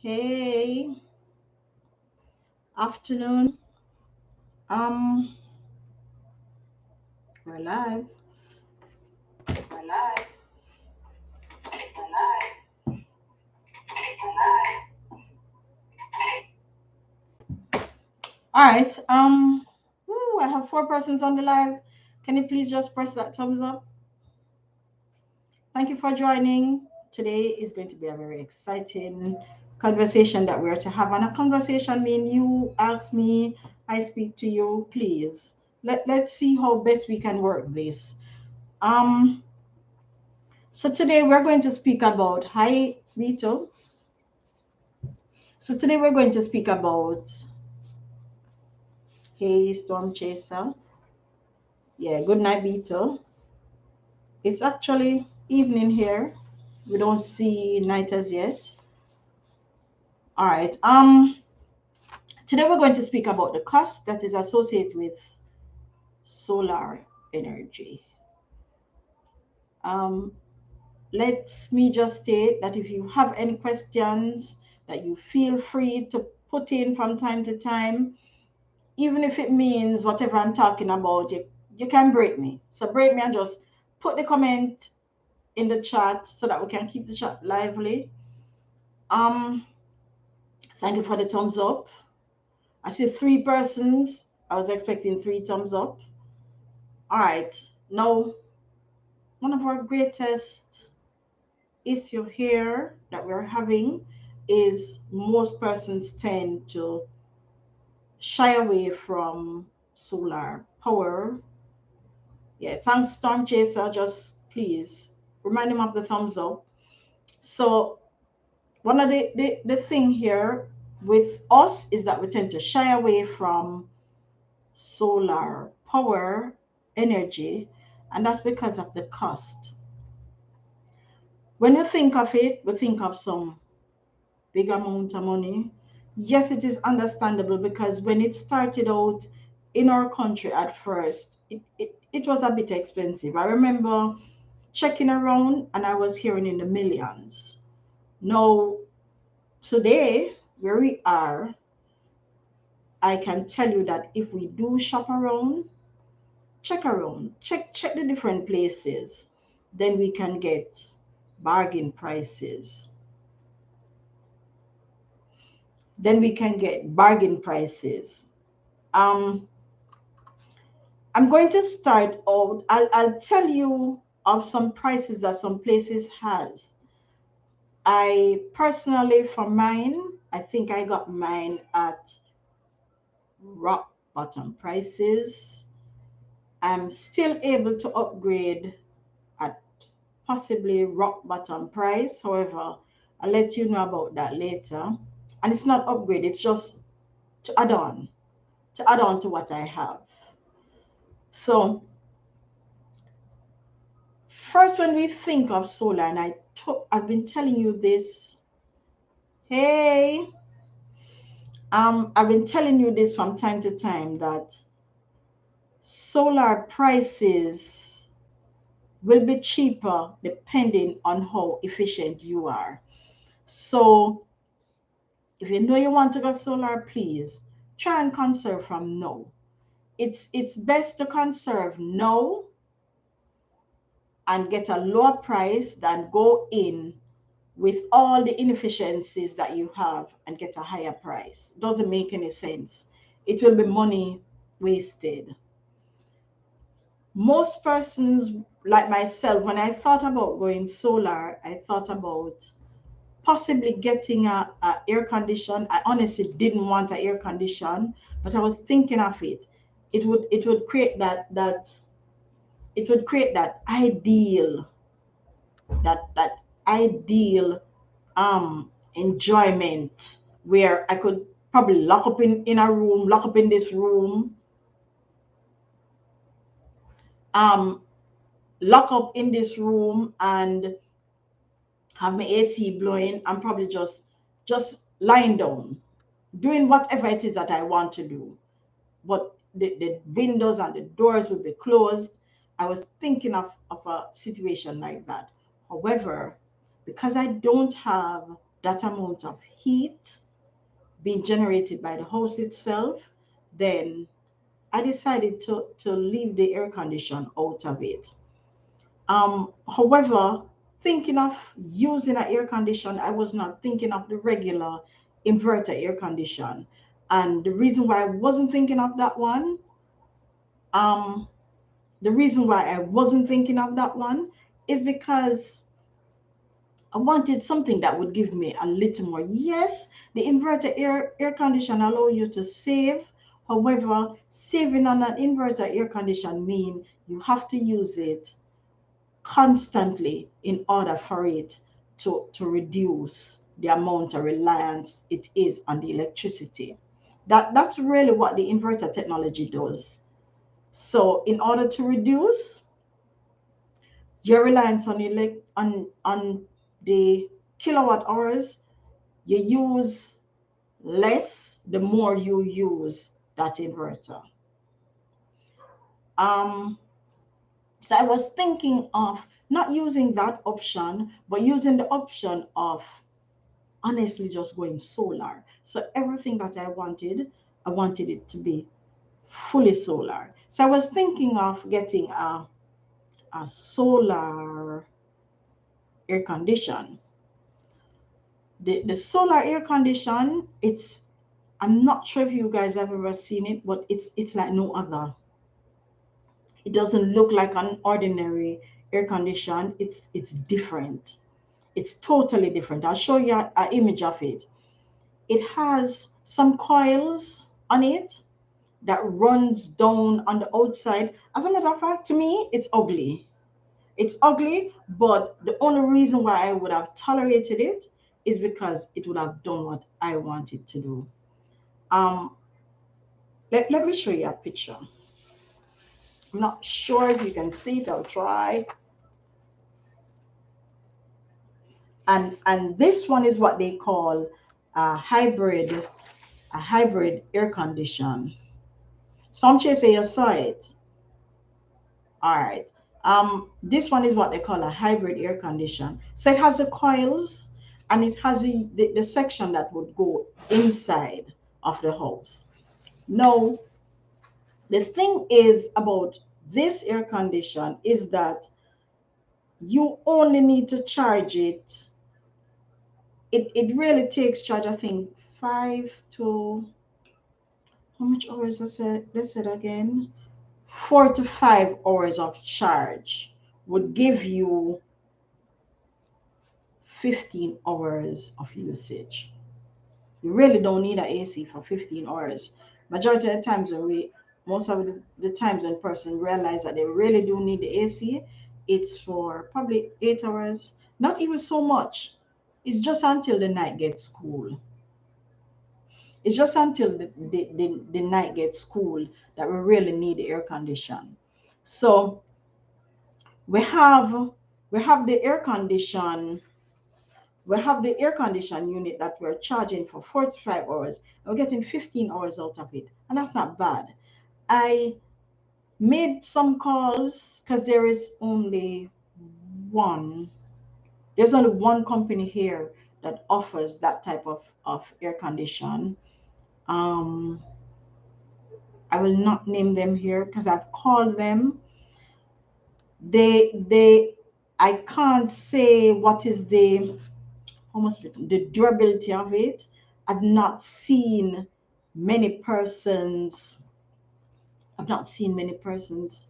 Hey, afternoon. Um, we're live. All right. I have 4 persons on the live. Can you please just press that thumbs up? Thank you for joining. Today is going to be a very exciting conversation that we're to have. And a conversation mean you ask me, I speak to you. Please let's see how best we can work this. Um, so today we're going to speak about hi Vito. So today we're going to speak about hey Storm Chaser. Yeah, good night, Vito. It's actually evening here. We don't see night as yet. All right. Today we're going to speak about the cost that is associated with solar energy. Um, Let me just state that if you have any questions that you feel free to put in from time to time, even if it means whatever I'm talking about, you can break me. So break me and just put the comment in the chat so that we can keep the chat lively. Um, Thank you for the thumbs up. I see 3 persons. I was expecting 3 thumbs up. All right. Now, one of our greatest issue here that we're having is most persons tend to shy away from solar power. Yeah, thanks, Storm Chaser. Just please remind him of the thumbs up. So one of the thing here with us is that we tend to shy away from solar power energy, and that's because of the cost. When you think of it, we think of some big amount of money. Yes, it is understandable because when it started out in our country at first, it was a bit expensive. I remember checking around and I was hearing in the millions. Now, today, where we are, I can tell you that if we do shop around, check the different places, then we can get bargain prices. Then we can get bargain prices. Um, I'm going to start out. I'll tell you of some prices that some places has. I personally, for mine, I think I got mine at rock bottom prices. I'm still able to upgrade at possibly rock bottom price. However, I'll let you know about that later. And it's not upgrade, it's just to add on to what I have. So first, when we think of solar, and I've been telling you this, hey, I've been telling you this from time to time that solar prices will be cheaper depending on how efficient you are. So if you know you want to go solar, please try and conserve from now. It's best to conserve now and get a lower price than go in with all the inefficiencies that you have and get a higher price. Doesn't make any sense. It will be money wasted. Most persons like myself, when I thought about going solar, I thought about possibly getting a air condition. I honestly didn't want an air condition, but I was thinking of it. It would create that it would create that ideal enjoyment where I could probably lock up in a room, lock up in this room, um, lock up in this room and have my AC blowing and probably just lying down, doing whatever it is that I want to do. But the windows and the doors would be closed. I was thinking of a situation like that. However, because I don't have that amount of heat being generated by the house itself, then I decided to leave the air condition out of it. However, thinking of using an air condition, I was not thinking of the regular inverter air condition. And the reason why I wasn't thinking of that one, um, is because I wanted something that would give me a little more. Yes, the inverter air condition allow you to save. However, saving on an inverter air condition mean you have to use it constantly in order for it to reduce the amount of reliance it is on the electricity. That's really what the inverter technology does. So in order to reduce your reliance on the kilowatt hours, you use less the more you use that inverter. So I was thinking of not using that option, but using the option of honestly just going solar. So everything that I wanted it to be fully solar. So I was thinking of getting a solar air condition. The solar air condition, I'm not sure if you guys have ever seen it, but it's like no other. It doesn't look like an ordinary air condition. It's different. It's totally different. I'll show you an image of it. It has some coils on it that runs down on the outside. As a matter of fact, to me, it's ugly. It's ugly, but the only reason why I would have tolerated it is because it would have done what I wanted to do. Um, let me show you a picture. I'm not sure if you can see it. I'll try. And this one is what they call a hybrid air condition. Some say you saw it. All right. This one is what they call a hybrid air condition. So it has the coils and it has the section that would go inside of the house. Now, the thing is about this air condition is that you only need to charge it. It really takes charge, I think, 5 to, how much hours I said? Let's say it again. 4 to 5 hours of charge would give you 15 hours of usage. You really don't need an AC for 15 hours. Majority of the times most of the times when person realize that they really do need the AC, it's for probably 8 hours, not even so much. It's just until the night gets cool. It's just until the night gets cool that we really need the air condition. So we have the air condition. We have the air condition unit that we're charging for 45 hours. We're getting 15 hours out of it, and that's not bad. I made some calls because there's only one company here that offers that type of air condition. Um, I will not name them here because I've called them. I can't say what is the durability of it. I've not seen many persons. I've not seen many persons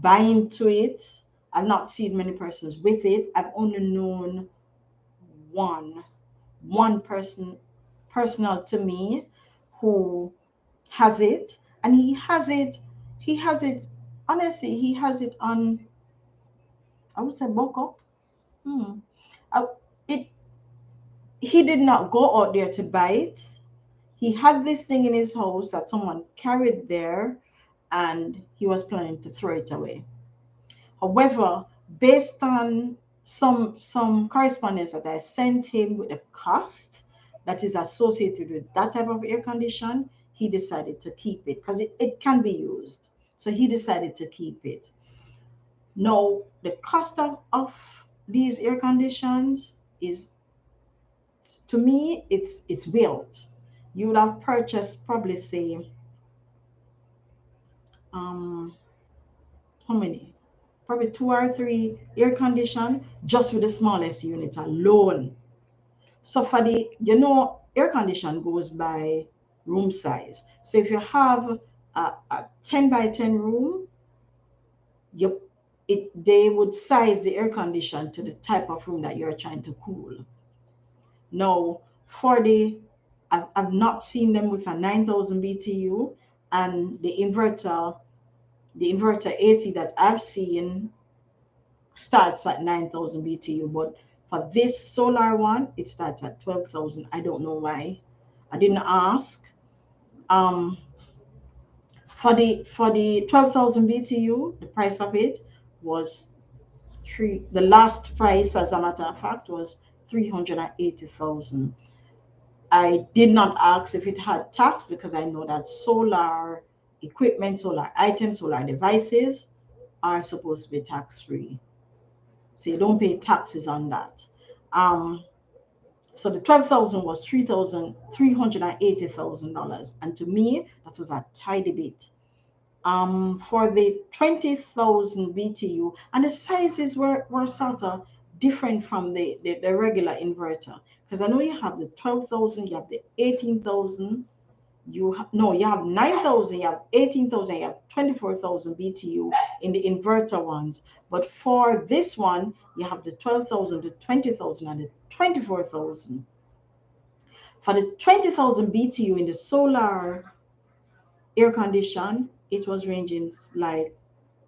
buy into it. I've not seen many persons with it. I've only known one person personal to me who has it, and he has it honestly, he has it on, I would say, bulk up. Hmm. I, it He did not go out there to buy it. He had this thing in his house that someone carried there, and he was planning to throw it away. However, based on some correspondence that I sent him with the cost that is associated with that type of air condition, he decided to keep it because it can be used. So he decided to keep it. Now, the cost of these air conditions is to me, it's built. You would have purchased probably say, how many? Probably 2 or 3 air condition just with the smallest unit alone. So for the, air condition goes by room size. So if you have a 10 by 10 room, they would size the air condition to the type of room that you're trying to cool. Now, I've not seen them with a 9,000 BTU, and the inverter AC that I've seen starts at 9,000 BTU, but for this solar one, it starts at 12,000. I don't know why. I didn't ask. Um, for the 12,000 BTU, the price of it was the last price, as a matter of fact, was 380,000. I did not ask if it had tax because I know that solar equipment, solar items, solar devices are supposed to be tax free. So you don't pay taxes on that. So the 12,000 was $380,000, and to me that was a tidy bit. For the 20,000 BTU, and the sizes were sort of different from the regular inverter, because I know you have the 12,000, you have the 18,000, you have 9,000, you have 18,000, you have 24,000 BTU in the inverter ones. But for this one, you have the 12,000, the 20,000, and the 24,000. For the 20,000 BTU in the solar air condition, it was ranging like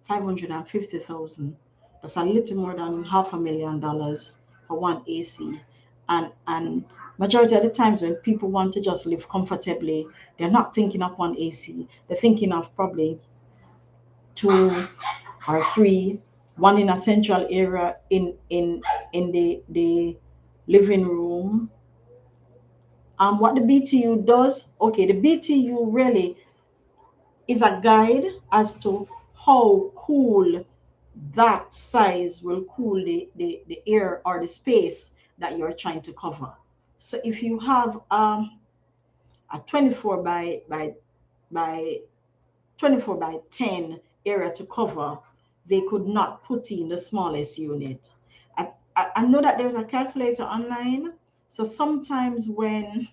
550,000. That's a little more than $500,000 for one AC. And majority of the times when people want to just live comfortably, they're not thinking of one AC. They're thinking of probably 2 or 3, one in a central area in the living room. What the BTU does, okay, the BTU really is a guide as to how cool that size will cool the air or the space that you're trying to cover. So if you have a 24 by 24 by 10 area to cover, they could not put in the smallest unit. I know that there's a calculator online. So sometimes when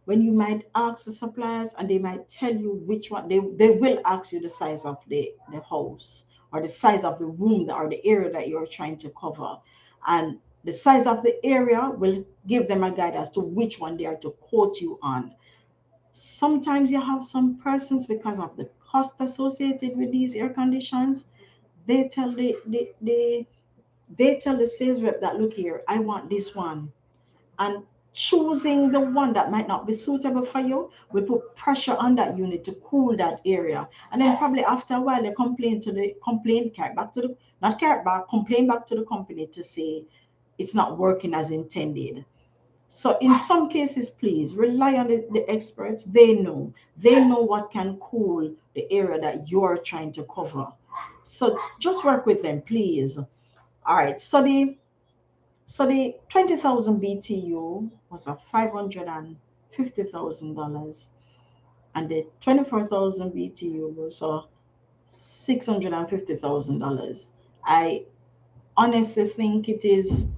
you might ask the suppliers and they might tell you which one, they will ask you the size of the house or the size of the room or the area that you're trying to cover. And the size of the area will give them a guide as to which one they are to quote you on. Sometimes you have some persons, because of the cost associated with these air conditions, they tell they tell the sales rep that, look here, I want this one. And choosing the one that might not be suitable for you will put pressure on that unit to cool that area. And then probably after a while, they complain back to the company to say it's not working as intended. So in some cases, please rely on the experts. They know what can cool the area that you're trying to cover. So just work with them, please. All right. So the 20,000 BTU was a $550,000, and the 24,000 BTU was a $650,000. I honestly think it is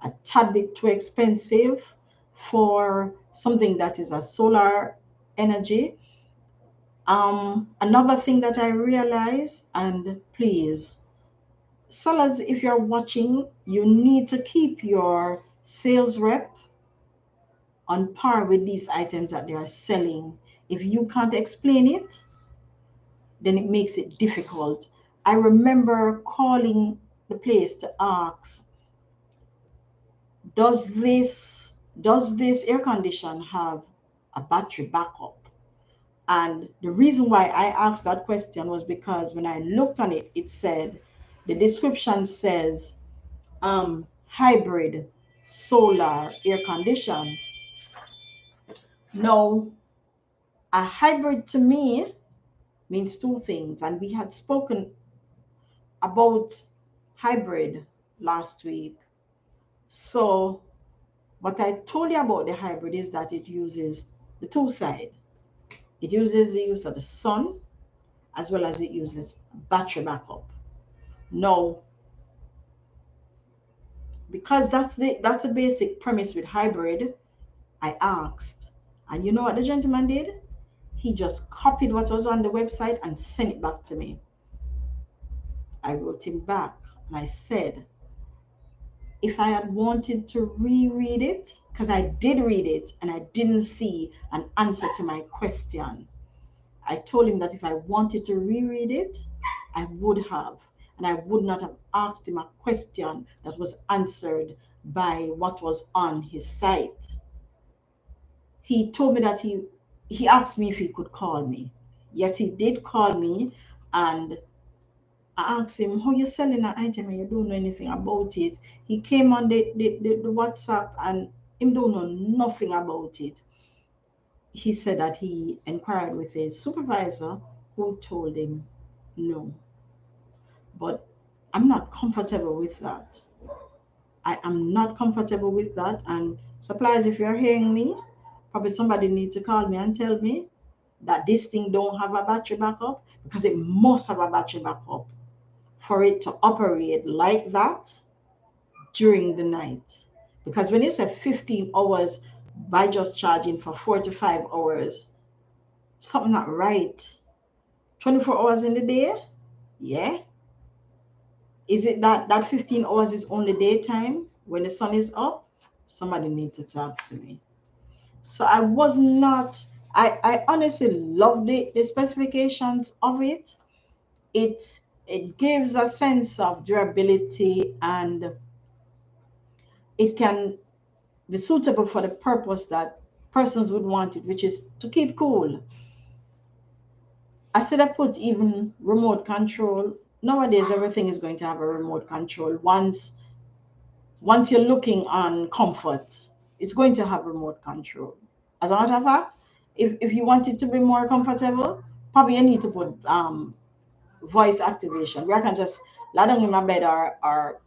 a tad bit too expensive for something that is a solar energy. Another thing that I realize, and please, sellers, if you're watching, you need to keep your sales rep on par with these items that they are selling. If you can't explain it, then it makes it difficult. I remember calling the place to ask, does this air condition have a battery backup? And the reason why I asked that question was because when I looked on it, it said, the description says hybrid solar air condition. No, a hybrid to me means two things, and we had spoken about hybrid last week. So what I told you about the hybrid is that it uses the two side. It uses the use of the sun as well as it uses battery backup. Now, because that's a basic premise with hybrid, I asked, and you know what the gentleman did? He just copied what was on the website and sent it back to me. I wrote him back and I said, if I had wanted to reread it, because I did read it and I didn't see an answer to my question, I told him that if I wanted to reread it, I would have. And I would not have asked him a question that was answered by what was on his site. He told me that he asked me if he could call me. Yes, he did call me, and I asked him, how you selling an item and you don't know anything about it? He came on the WhatsApp and him don't know nothing about it. He said that he inquired with his supervisor who told him no. But I'm not comfortable with that. I am not comfortable with that. And suppliers, if you're hearing me, probably somebody need to call me and tell me that this thing don't have a battery backup, because it must have a battery backup for it to operate like that during the night. Because when you say 15 hours by just charging for 4 to 5 hours, something not right. 24 hours in the day? Yeah. Is it that 15 hours is only daytime when the sun is up? Somebody need to talk to me. So I was not, I honestly love the specifications of it. It gives a sense of durability, and it can be suitable for the purpose that persons would want it, which is to keep cool. I said I put even remote control. Nowadays, everything is going to have a remote control. Once you're looking on comfort, it's going to have remote control. As a matter of fact, if you want it to be more comfortable, probably you need to put voice activation, where I can just lie down in my bed, or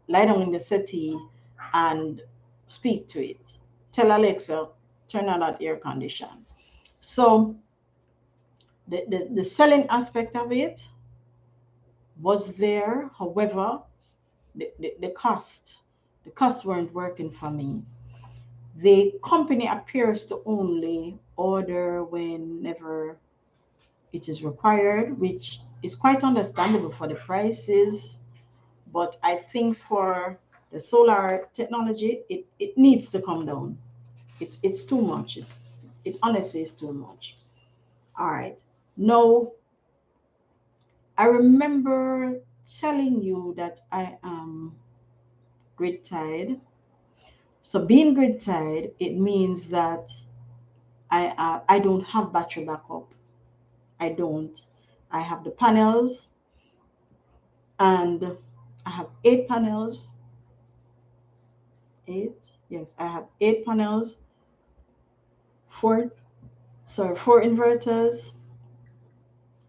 lie down in the settee and speak to it. Tell Alexa, turn on that air condition. So the selling aspect of it was there. However, the cost weren't working for me. The company appears to only order whenever it is required, which is quite understandable for the prices. But I think for the solar technology, it needs to come down. It's too much. It honestly is too much. All right. Now, I remember telling you that I am grid tied. So being grid tied, it means that I don't have battery backup. I don't. I have the panels, and I have 8 panels. Eight? Yes, I have 8 panels, four, sorry, 4 inverters,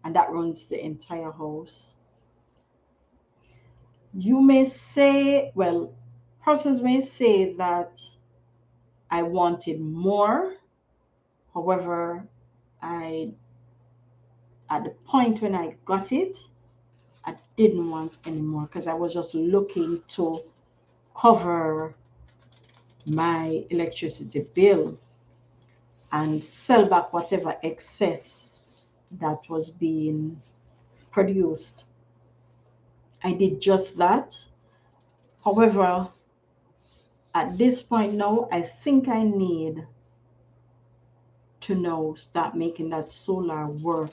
and that runs the entire house. You may say, well, persons may say that I wanted more. However, at the point when I got it, I didn't want any more, because I was just looking to cover my electricity bill and sell back whatever excess that was being produced. I did just that. However, at this point now, I think I need to now start making that solar work,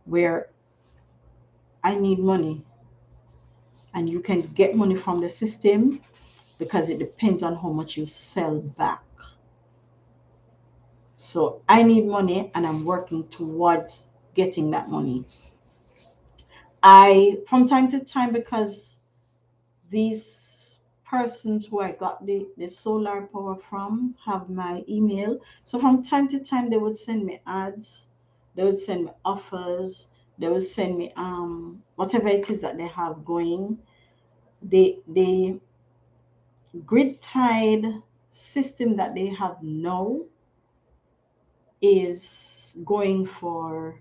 where I need money, and you can get money from the system, because it depends on how much you sell back. So I need money, and I'm working towards getting that money. From time to time, because these persons who I got the solar power from have my email. So from time to time, they would send me ads, they would send me offers, they would send me whatever it is that they have going. the grid tied system that they have now is going for,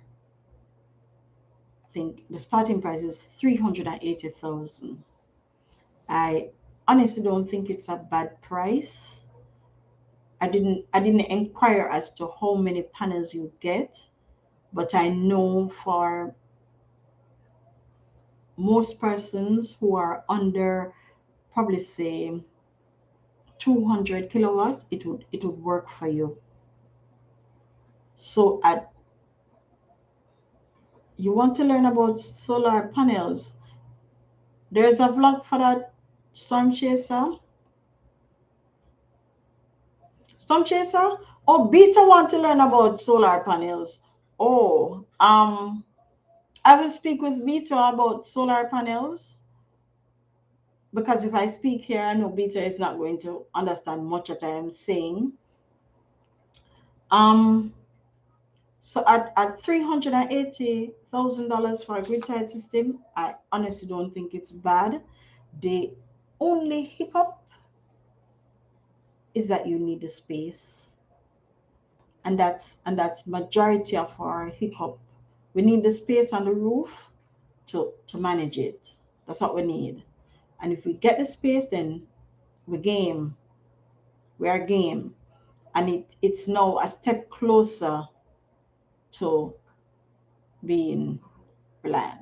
I think the starting price is 380,000. I honestly don't think it's a bad price. I didn't inquire as to how many panels you get, but I know for most persons who are under, probably say 200 kilowatt, it would work for you. So you want to learn about solar panels, there's a vlog for that, Storm Chaser. Storm Chaser? Oh, Beta want to learn about solar panels. Oh, I will speak with Beta about solar panels, because if I speak here, I know Beta is not going to understand much that I am saying. So at $380,000 for a grid tied system, I honestly don't think it's bad. The only hiccup is that you need the space, and that's majority of our hiccup. We need the space on the roof to manage it. That's what we need. And if we get the space, then we game. We are game. And it's now a step closer to being bland.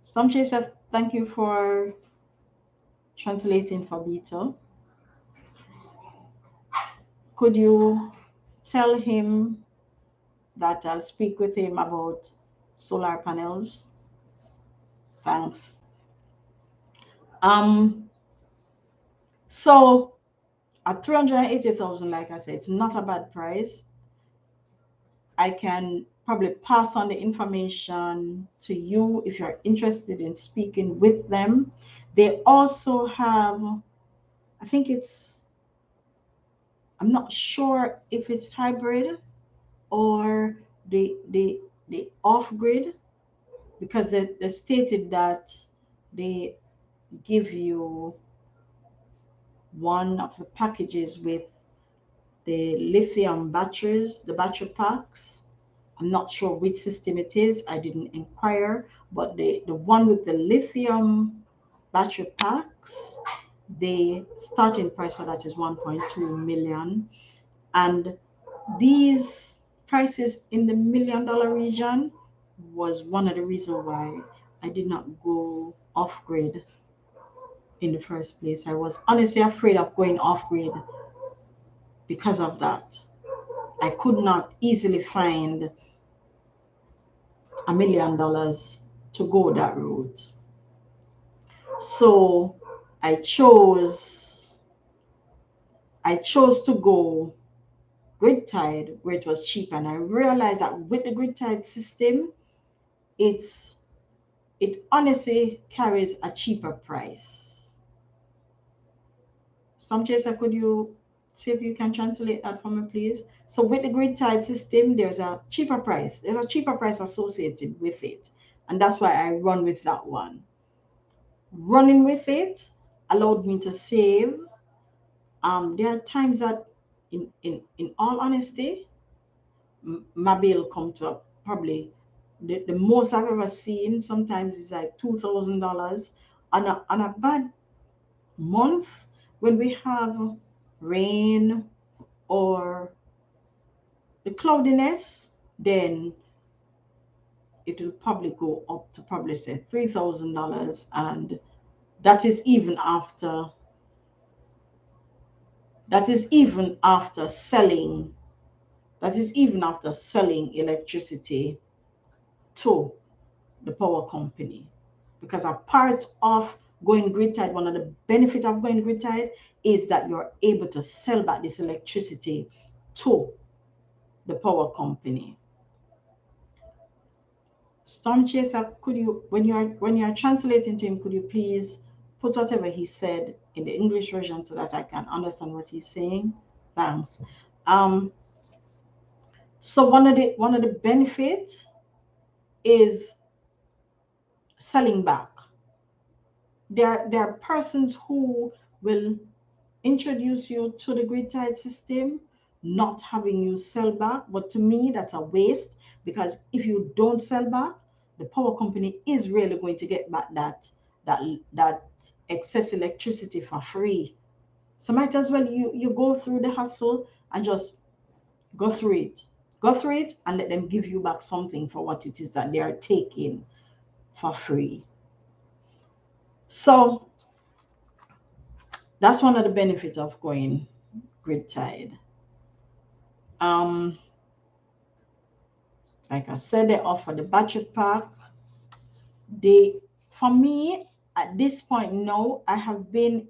Some says thank you for translating for Vito. Could you tell him that I'll speak with him about solar panels? Thanks. So at 380,000, like I said, it's not a bad price. I can probably pass on the information to you if you're interested in speaking with them. They also have, I think I'm not sure if it's hybrid or the off-grid, because they stated that they give you one of the packages with the lithium batteries, the battery packs. I'm not sure which system it is. I didn't inquire, but the one with the lithium battery packs, the starting price for that is 1.2 million. And these prices in the $1 million region was one of the reasons why I did not go off grid in the first place. I was honestly afraid of going off grid because of that. I could not easily find $1 million to go that route. So I chose to go grid tied where it was cheap, and I realized that with the grid tied system, it honestly carries a cheaper price. Some chaser, could you see if you can translate that for me, please? So with the grid tied system, there's a cheaper price. There's a cheaper price associated with it, and that's why I run with that one. Running with it allowed me to save. There are times that, in all honesty, my bill come to probably the most I've ever seen. Sometimes it's like $2,000 on a bad month when we have rain or the cloudiness. Then it will probably go up to probably say $3,000, and that is even after selling. That is even after selling electricity to the power company. Because a part of going grid tied, one of the benefits of going grid tied is that you're able to sell back this electricity to the power company. Storm Chaser, could you, when you're translating to him, could you please put whatever he said in the English version so that I can understand what he's saying? Thanks. So one of the benefits is selling back. there are persons who will introduce you to the grid tied system, not having you sell back. But to me, that's a waste, because if you don't sell back, the power company is really going to get back that that excess electricity for free. So might as well you go through the hustle and just go through it. Go through it and let them give you back something for what it is that they are taking for free. So that's one of the benefits of going grid tied. Like I said, they offer the battery pack. For me, at this point now, I've been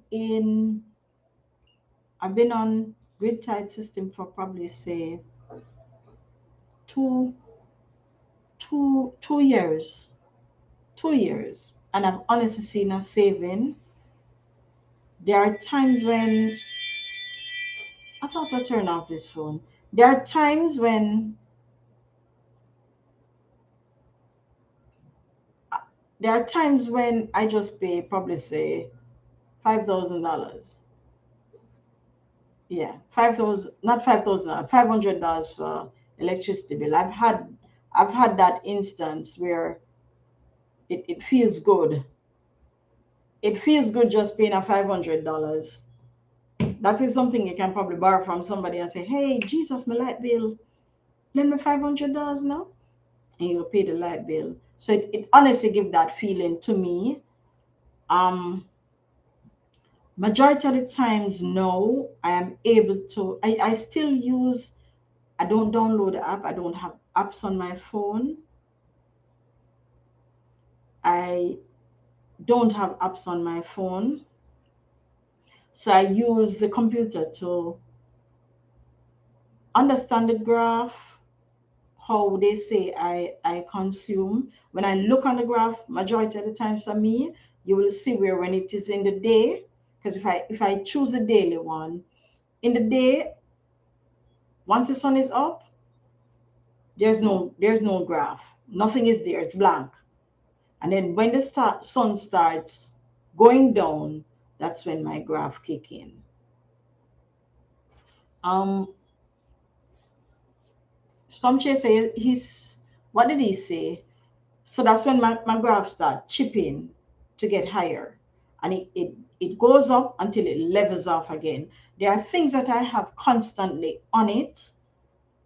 on grid tied system for probably say two 2 years. 2 years. And I've honestly seen a saving. There are times when I thought I turned off this phone. There are times when I just pay probably say $5,000. Yeah, 5,000, not 5,000, $500 for electricity bill. I've had that instance where it feels good. It feels good just paying a $500. That is something you can probably borrow from somebody and say, hey, Jesus, my light bill, lend me $500 now, and you'll pay the light bill. So it honestly gives that feeling to me. Majority of the times, no, I am able to, I still use, I don't download the app. I don't have apps on my phone. I don't have apps on my phone. So I use the computer to understand the graph, how they say I consume. When I look on the graph, majority of the times for me, you will see where when it is in the day, because if I choose a daily one, in the day, once the sun is up, there's no graph. Nothing is there. It's blank. And then when the sun starts going down, that's when my graph kick in. Storm Chaser, what did he say? So that's when my graph start chipping to get higher. And it goes up until it levels off again. There are things that I have constantly on it.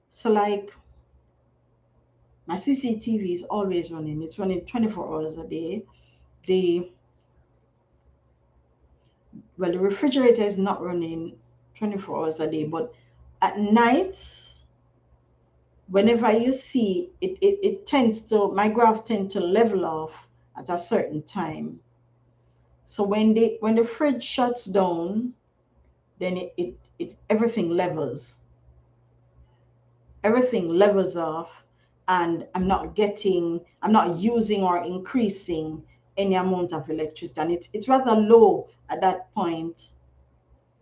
So like my CCTV is always running. It's running 24 hours a day. The refrigerator is not running 24 hours a day, but at nights, whenever you see it tends to, my graph tends to level off at a certain time. So when the fridge shuts down, then everything levels. Everything levels off, and I'm not using or increasing any amount of electricity. And it's rather low at that point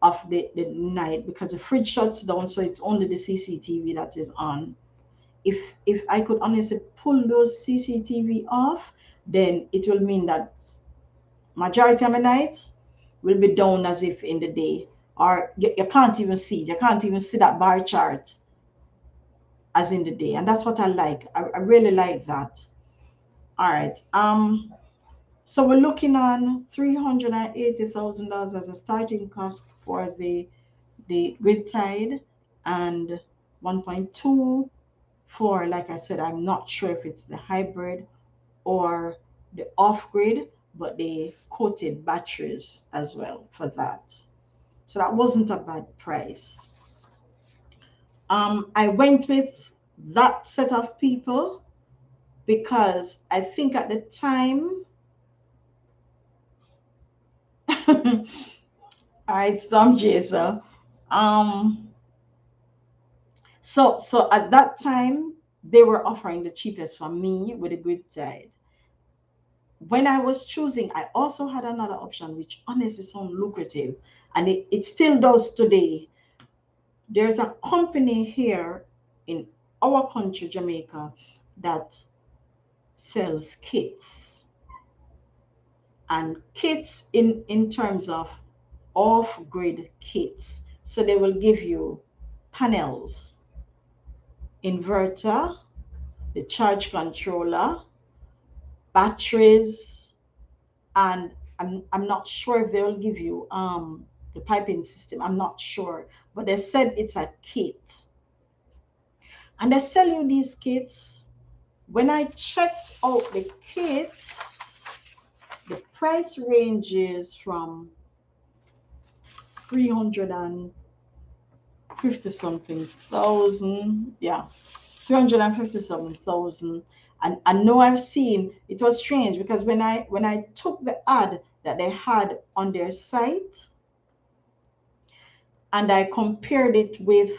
of the night, because the fridge shuts down, so it's only the CCTV that is on. If I could honestly pull those CCTV off, then it will mean that majority of my nights will be down as if in the day, or you can't even see it. You can't even see that bar chart as in the day. And that's what I like. I really like that. All right. So we're looking on $380,000 as a starting cost for the grid tied, and 1.2 for, like I said, I'm not sure if it's the hybrid or the off grid, but they quoted batteries as well for that. So that wasn't a bad price. I went with that set of people because I think at the time, all right, Storm Chaser. So at that time, they were offering the cheapest for me with a grid tied. When I was choosing, I also had another option, which honestly sounds lucrative, and it still does today. There's a company here in our country, Jamaica, that sells kits. and kits in terms of off-grid kits. So they will give you panels, inverter, the charge controller, batteries, and I'm not sure if they'll give you the piping system. I'm not sure, but they said it's a kit. And they sell you these kits. When I checked out the kits, the price ranges from 350 something thousand. Yeah, 350 something thousand. And I know I've seen, it was strange because when I took the ad that they had on their site and I compared it with,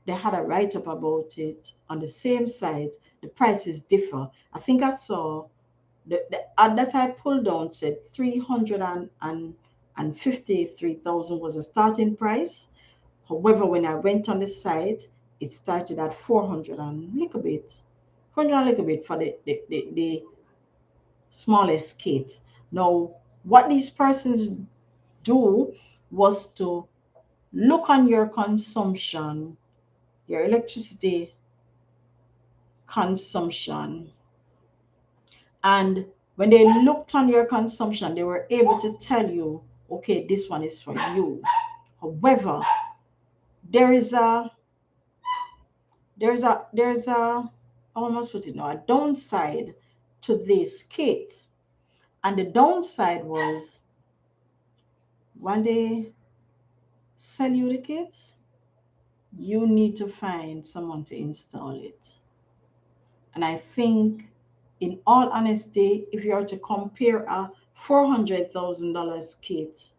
they had a write-up about it on the same site, the prices differ. I think I saw the ad that I pulled down said 353,000 was the starting price. However, when I went on the site, it started at 400 and a little bit, 400 and a little bit for the smallest kit. Now, what these persons do was to look on your consumption, your electricity consumption. And when they looked on your consumption, they were able to tell you, okay, this one is for you. However, there is a I almost put it now, a downside to this kit. And the downside was when they sell you the kits, you need to find someone to install it. And I think, in all honesty, if you are to compare a $400,000 kit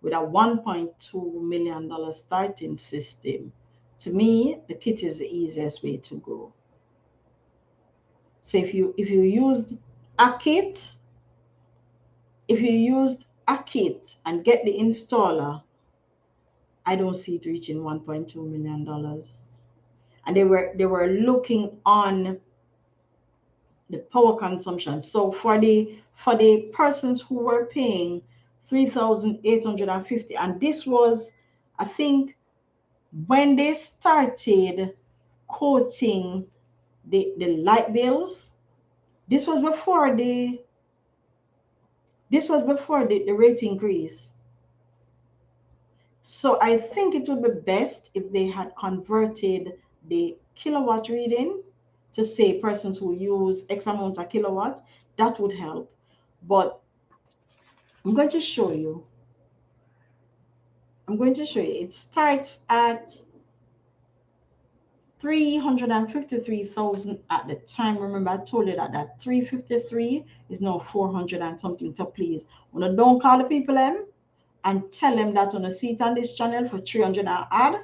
with a $1.2 million starting system, to me, the kit is the easiest way to go. So if you used a kit, if you used a kit and get the installer, I don't see it reaching $1.2 million. And they were looking on the power consumption. So for the persons who were paying 3,850, and this was, I think, when they started quoting the light bills, this was before the rate increase. So I think it would be best if they had converted the kilowatt reading to say persons who use X amount of kilowatt. That would help. But I'm going to show you. It starts at 353,000 at the time. Remember, I told you that 353 is now 400 and something. So please, when I don't call the people them and tell them that on a seat on this channel for 300 and add,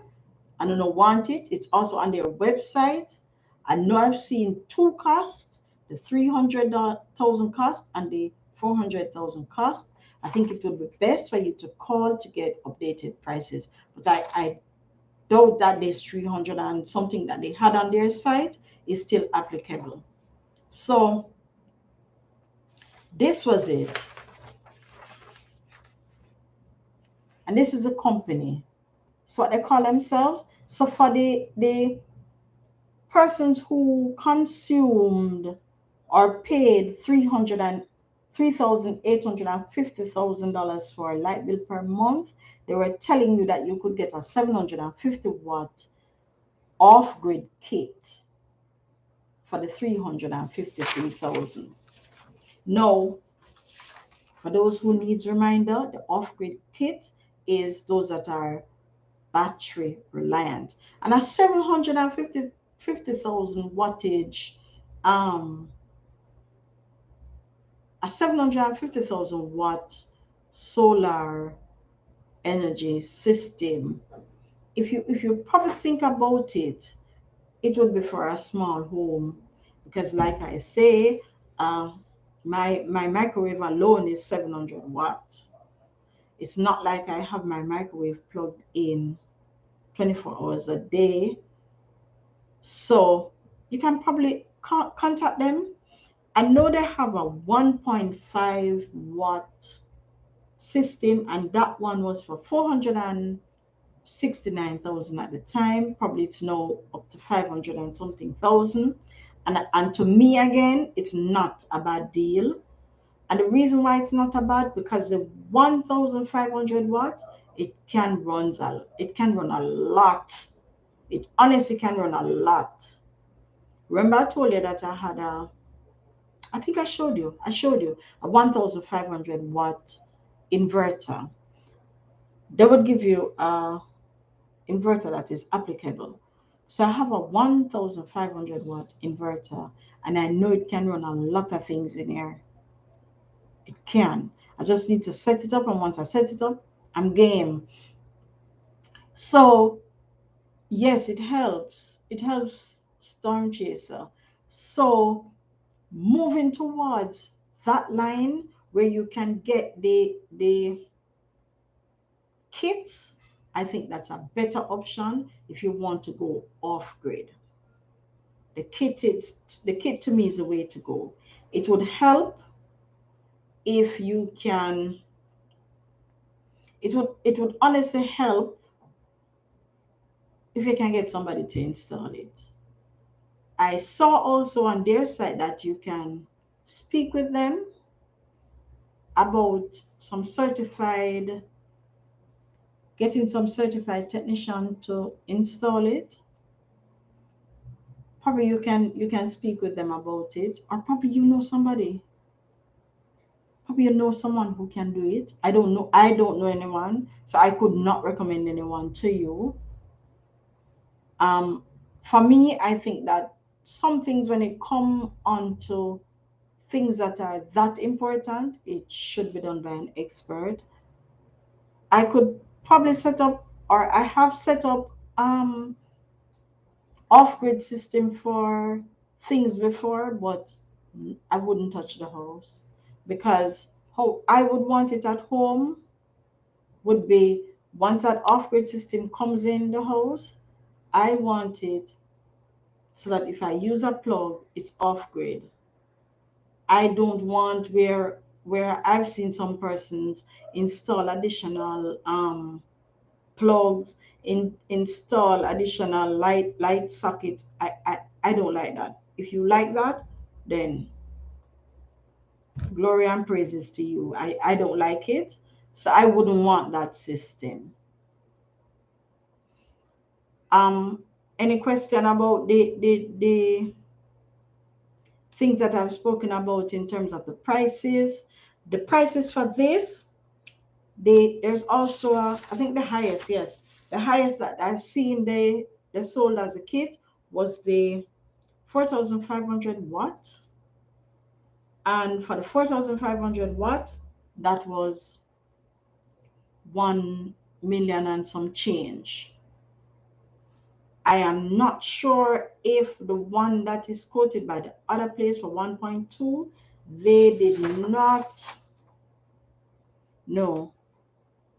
and I don't want it. It's also on their website. I know I've seen two costs, the 300,000 cost and the 400,000 cost. I think it would be best for you to call to get updated prices. But I doubt that this 300 and something that they had on their site is still applicable. So this was it. And this is a company. It's what they call themselves. So for the persons who consumed or paid $3,850,000 for a light bill per month, they were telling you that you could get a 750 watt off-grid kit for the 353,000. Now, for those who needs reminder, the off-grid kit is those that are battery reliant, and a 750,000 wattage a 750,000 watt solar energy system, if you probably think about it, it would be for a small home, because like I say, my microwave alone is 700 watt. It's not like I have my microwave plugged in 24 hours a day. So you can probably contact them I know they have a 1.5 watt system, and that one was for 469,000 at the time. Probably it's now up to 500 and something thousand. And to me, again, it's not a bad deal. And the reason why it's not a bad, because the 1,500 watt, it can run a lot. It honestly can run a lot. Remember I told you that I had I think I showed you a 1,500 watt inverter. They would give you a inverter that is applicable. So I have a 1,500 watt inverter, and I know it can run a lot of things in here. It can. I just need to set it up, and once I set it up, I'm game. So yes, it helps. It helps Storm Chaser. So moving towards that line where you can get the kits, I think that's a better option if you want to go off grid. The kit to me is the way to go. It would help if you can. It would honestly help if you can get somebody to install it. I saw also on their site that you can speak with them about getting some certified technician to install it. Probably you can speak with them about it, or probably you know somebody. Probably you know someone who can do it. I don't know anyone, so I could not recommend anyone to you. Um, for me, I think that some things, when it come onto things that are that important, it should be done by an expert. I could probably set up, or I have set up off-grid system for things before, but I wouldn't touch the house, because how I would want it at home would be, once that off-grid system comes in the house, I want it so that if I use a plug, it's off-grid. I don't want where I've seen some persons install additional plugs, install additional light sockets. I don't like that. If you like that, then glory and praises to you. I don't like it, so I wouldn't want that system. Um, any question about the things that I've spoken about in terms of the prices? The prices for this, there's also I think the highest, yes, the highest that I've seen they sold as a kit was the 4,500 watt, and for the 4,500 watt, that was 1 million and some change. I am not sure if the one that is quoted by the other place for 1.2, they did not, no,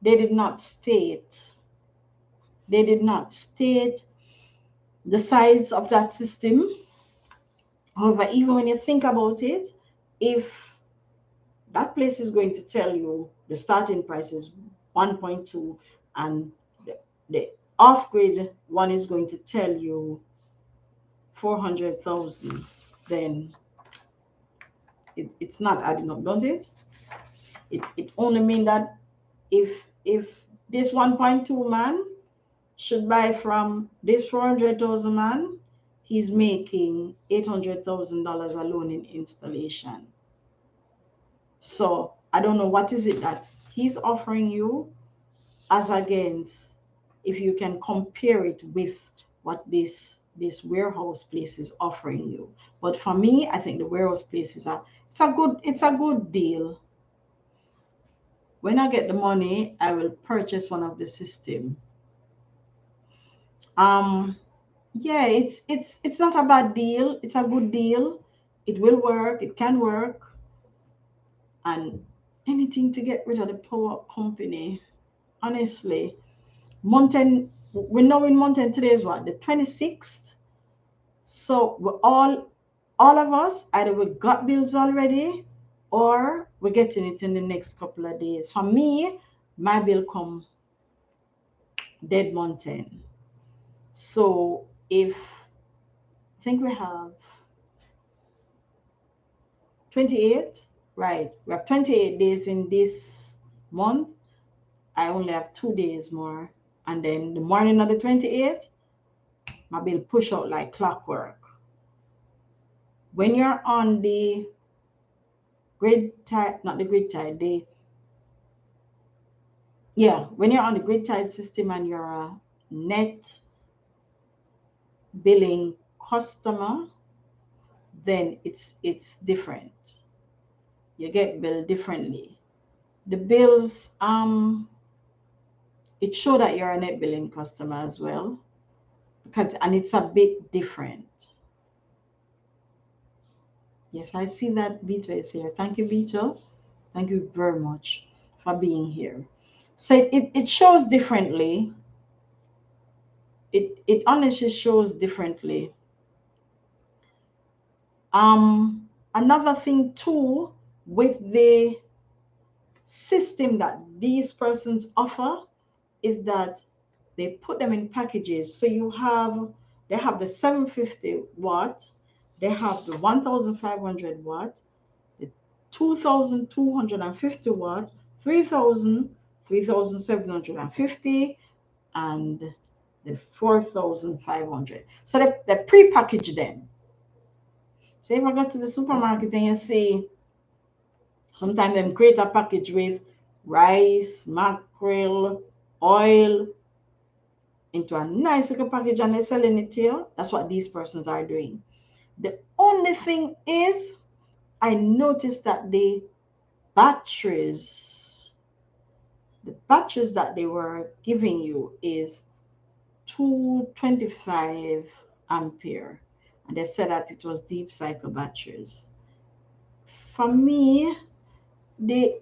they did not state, they did not state the size of that system. However, even when you think about it, if that place is going to tell you the starting price is 1.2, and the off-grid one is going to tell you 400,000, then it's not adding up, don't it? It only means that if this 1.2 man should buy from this 400,000 man, he's making $800,000 alone in installation. So I don't know what is it that he's offering you, as against if you can compare it with what this warehouse place is offering you. But for me, I think the warehouse place it's a good deal. When I get the money, I will purchase one of the system. Um, yeah, it's not a bad deal. It's a good deal. It will work. It can work. And anything to get rid of the power company. Honestly, Mountain. We know in Mountain today is what, the 26th. So we're all of us, either we got bills already or we're getting it in the next couple of days. For me, my bill come dead month end. So if I think we have 28, right? We have 28 days in this month. I only have 2 days more. And then the morning of the 28th, my bill push out like clockwork. When you're on the grid tide, not the grid tide, when you're on the grid tide system and you're a net billing customer, then it's different. You get billed differently. The bills, it show that you're a net billing customer as well, and it's a bit different. Yes, I see that Vito is here. Thank you, Vito. Thank you very much for being here. So it shows differently. It honestly shows differently. Another thing too, with the system that these persons offer, is that they put them in packages. So they have the 750 watt, they have the 1500 watt, the 2250 watt, 3000, 3750, and the 4500. So they pre-package them. So if I go to the supermarket and you see, sometimes they create a package with rice, mackerel, oil, into a nice little package and they're selling it to you. That's what these persons are doing. The only thing is, I noticed that the batteries that they were giving you is 225 ampere. And they said that it was deep cycle batteries. For me, good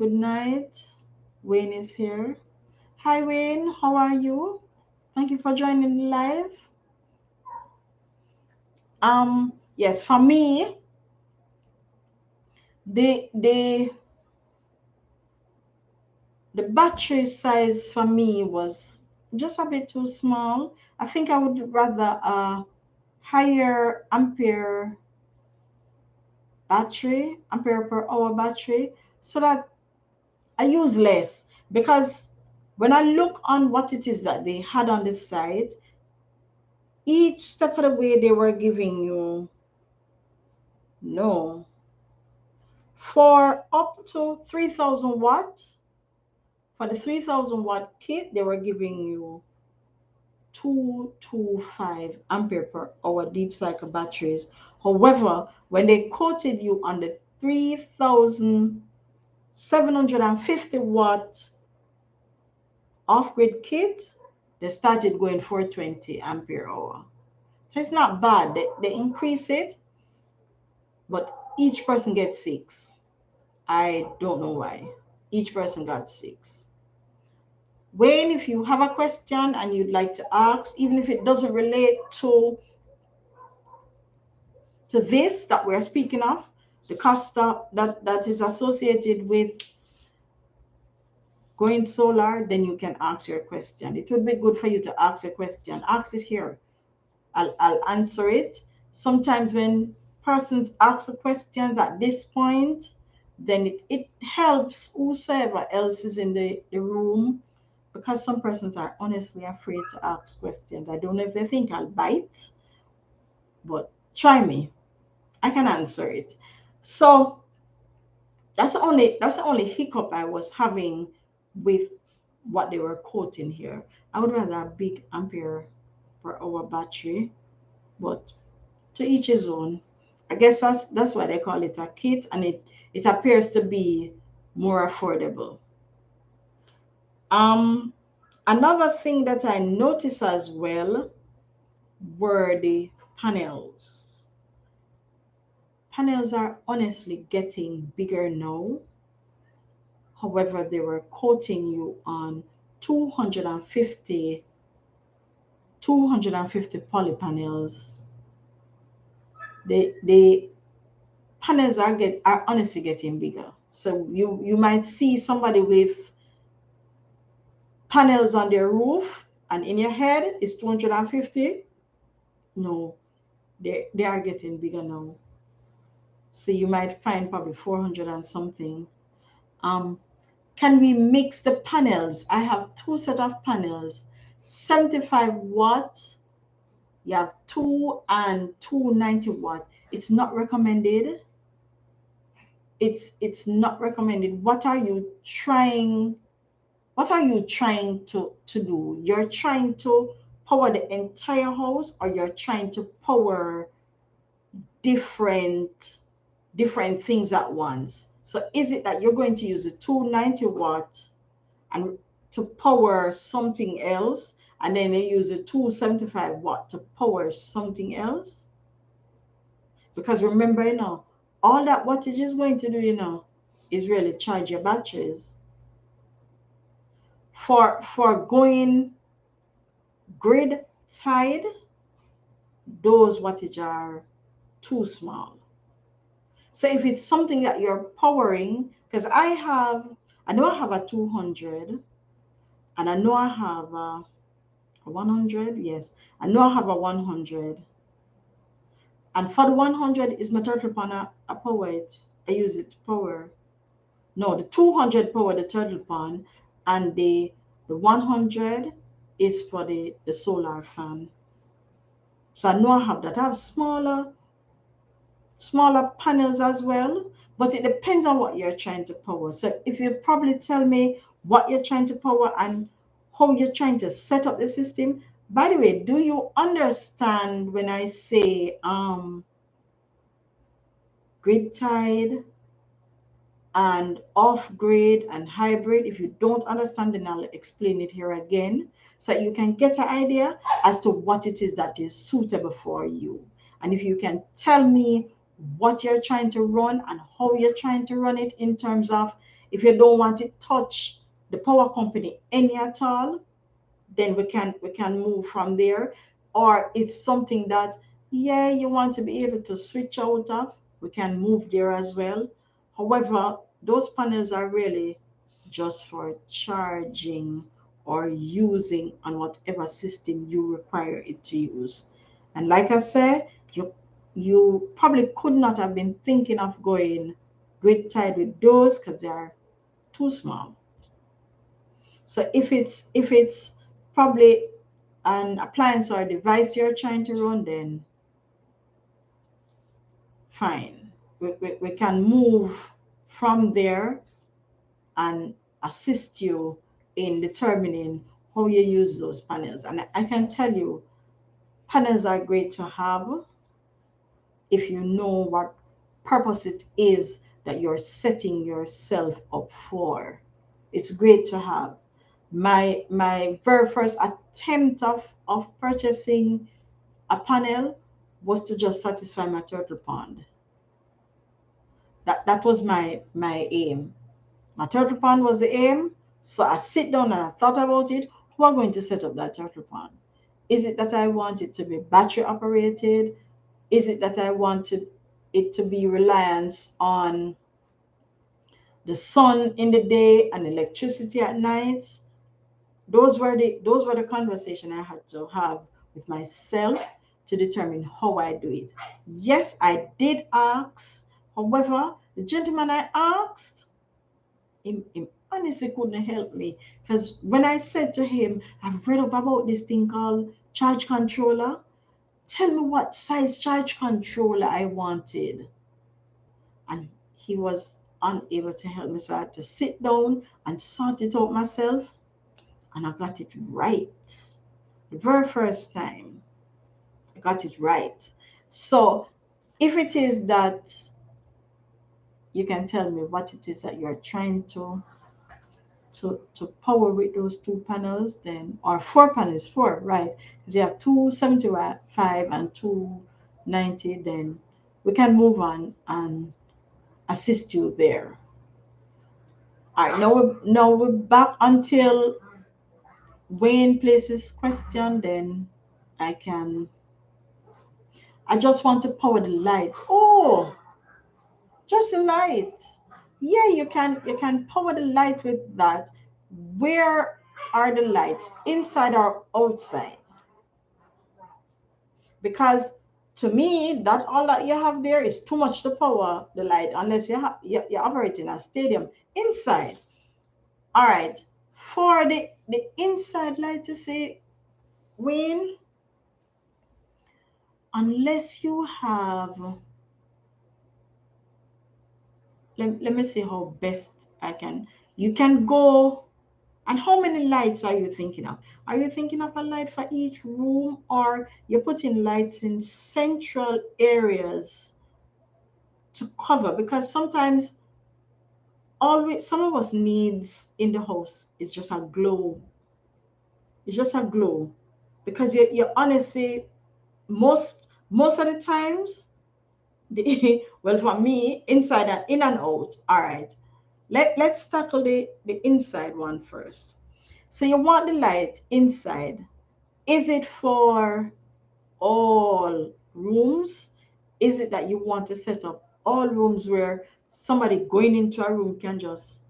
night. Wayne is here. Hi Wayne, how are you? Thank you for joining live. Yes, for me, the battery size for me was just a bit too small. I think I would rather a higher ampere per hour battery, so that I use less. Because when I look on what it is that they had on the site, each step of the way they were giving you, no, for up to 3000 watts, for the 3000 watt kit, they were giving you 225 ampere per hour deep cycle batteries. However, when they quoted you on the 3750 watt off-grid kit, they started going 420 ampere hour. So it's not bad. They increase it, but each person gets 6. I don't know why. Each person got 6. Wayne, if you have a question and you'd like to ask, even if it doesn't relate to this that we're speaking of, the cost that is associated with going solar, then you can ask your question. It would be good for you to ask a question. Ask it here. I'll answer it. Sometimes when persons ask questions at this point, then it helps whosoever else is in the room, because some persons are honestly afraid to ask questions. I don't know if they think I'll bite, but try me. I can answer it. So that's the only hiccup I was having with what they were quoting here. I would rather a big ampere per hour battery, but to each his own. I guess that's why they call it a kit, and it appears to be more affordable. Another thing that I noticed as well were the panels. Panels are honestly getting bigger now. However, they were quoting you on 250 250 poly panels. The panels are honestly getting bigger. So you might see somebody with panels on their roof, and in your head is 250. No, they are getting bigger now. So you might find probably 400 and something. Can we mix the panels? I have two set of panels, 75 watt. You have 2 and 290 watt. It's not recommended. It's not recommended. What are you trying to do? You're trying to power the entire house, or you're trying to power different things at once? So is it that you're going to use a 290 watt and to power something else, and then they use a 275 watt to power something else? Because remember, all that wattage is going to do, is really charge your batteries. For going grid tied, those wattage are too small. So if it's something that you're powering, because I know I have a 200, and I know I have a 100. Yes, I know I have a 100. And for the 100 is my turtle pan, I power it. I use it to power. No, the 200 power the turtle pan, and the 100 is for the solar fan. So I know I have that. I have smaller panels as well, but it depends on what you're trying to power. So if you probably tell me what you're trying to power and how you're trying to set up the system. By the way, do you understand when I say grid tied and off grid and hybrid? If you don't understand, then I'll explain it here again, so you can get an idea as to what it is that is suitable for you. And if you can tell me what you're trying to run and how you're trying to run it, in terms of if you don't want it touch the power company any at all, then we can move from there. Or it's something that, yeah, you want to be able to switch out of, we can move there as well. However, those panels are really just for charging or using on whatever system you require it to use. And like I said, you probably could not have been thinking of going grid tied with those because they are too small. So if it's probably an appliance or a device you're trying to run, then fine. We can move from there and assist you in determining how you use those panels. And I can tell you, panels are great to have if you know what purpose it is that you're setting yourself up for. It's great to have. My very first attempt of purchasing a panel was to just satisfy my turtle pond. That was my aim. My turtle pond was the aim. So I sit down and I thought about it. Who are going to set up that turtle pond? Is it that I want it to be battery operated? Is it that I wanted it to be reliance on the sun in the day and electricity at night? Those were the conversation I had to have with myself to determine how I do it. Yes, I did ask. However, the gentleman I asked, him honestly couldn't help me, because when I said to him, I've read up about this thing called charge controller. Tell me what size charge controller I wanted. And he was unable to help me. So I had to sit down and sort it out myself. And I got it right. The very first time, I got it right. So if it is that you can tell me what it is that you're trying to power with those two panels, then, or four panels, four, right? Because you have 275 and 290, then we can move on and assist you there. All right, now we're back until Wayne places question, then I just want to power the light. Oh, just a light. Yeah, you can power the light with that. Where are the lights? Inside or outside? Because to me, that all that you have there is too much to power the light unless you're operating a stadium inside. All right. For the inside light to say, Wayne, unless you have, let me see how best I can. You can go, and how many lights are you thinking of? Are you thinking of a light for each room, or you're putting lights in central areas to cover? Because sometimes always some of us needs in the house is just a glow. It's just a glow. Because you honestly, most of the times, well, for me, inside and in and out. All right. Let's tackle the inside one first. So you want the light inside. Is it for all rooms? Is it that you want to set up all rooms where somebody going into a room can just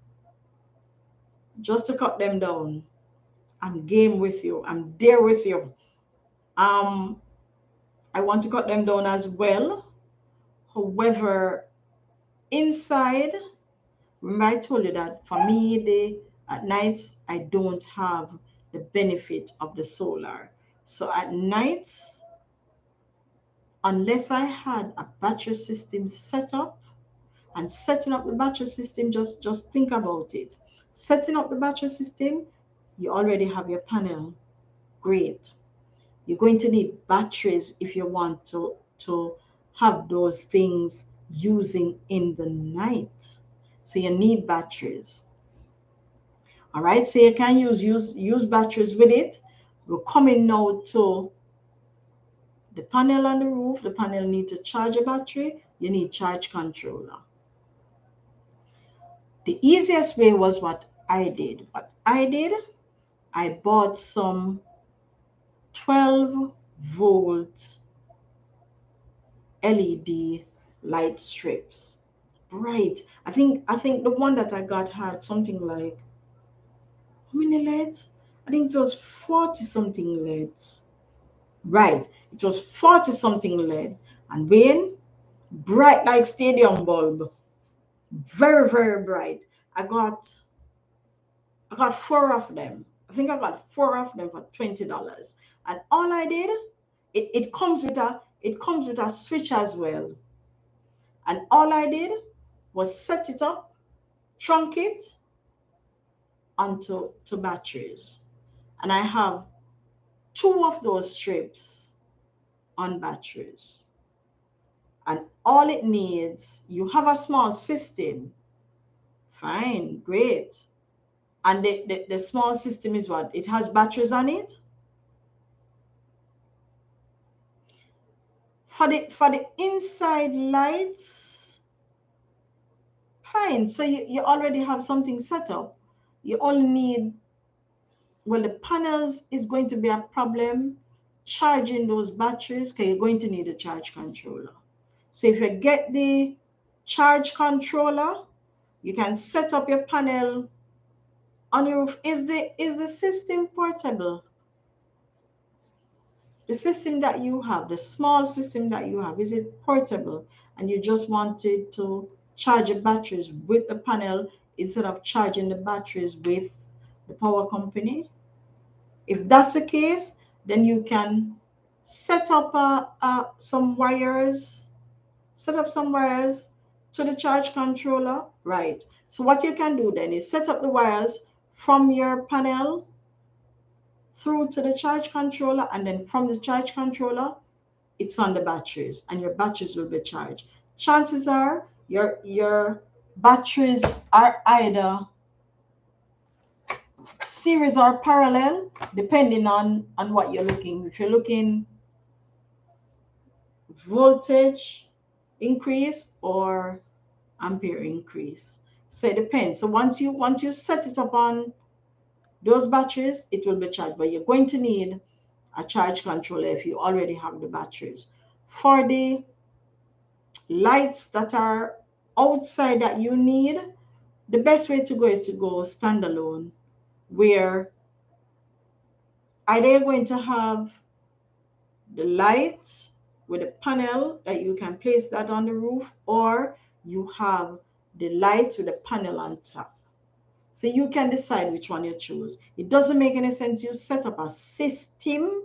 to cut them down? I'm game with you. I'm there with you. Um, I want to cut them down as well. However, inside, remember I told you that for me, at nights I don't have the benefit of the solar. So at nights, unless I had a battery system set up, and setting up the battery system, just think about it. Setting up the battery system, you already have your panel. Great. You're going to need batteries if you want to have those things using in the night. So you need batteries. All right, so you can use batteries with it. We're coming now to the panel on the roof. The panel need to charge a battery. You need charge controller. The easiest way was what I did. I bought some 12-volt LED light strips. Bright. I think the one that I got had something like, how many LEDs? I think it was 40 something LEDs. Right. It was 40 something LED. And when bright like stadium bulb. Very, very bright. I got four of them. I think I got four of them for $20. And all I did, it comes with a switch as well. And all I did was set it up, trunk it onto batteries. And I have two of those strips on batteries. And all it needs, you have a small system. Fine, great. And the small system is what? It has batteries on it. For the inside lights, fine. So you already have something set up. You only need, well, the panels is going to be a problem charging those batteries because you're going to need a charge controller. So if you get the charge controller, you can set up your panel on your roof. Is the system portable? The system that you have, the small system that you have, is it portable? And you just wanted to charge your batteries with the panel instead of charging the batteries with the power company? If that's the case, then you can set up some wires, set up some wires to the charge controller. Right. So what you can do then is set up the wires from your panel through to the charge controller, and then from the charge controller it's on the batteries, and your batteries will be charged. Chances are your batteries are either series or parallel, depending on what you're looking. If you're looking voltage increase or ampere increase, so it depends. So once you set it up on those batteries, it will be charged, but you're going to need a charge controller if you already have the batteries. For the lights that are outside that you need, the best way to go is to go standalone, where either you're going to have the lights with a panel that you can place that on the roof, or you have the lights with a panel on top. So you can decide which one you choose. It doesn't make any sense you set up a system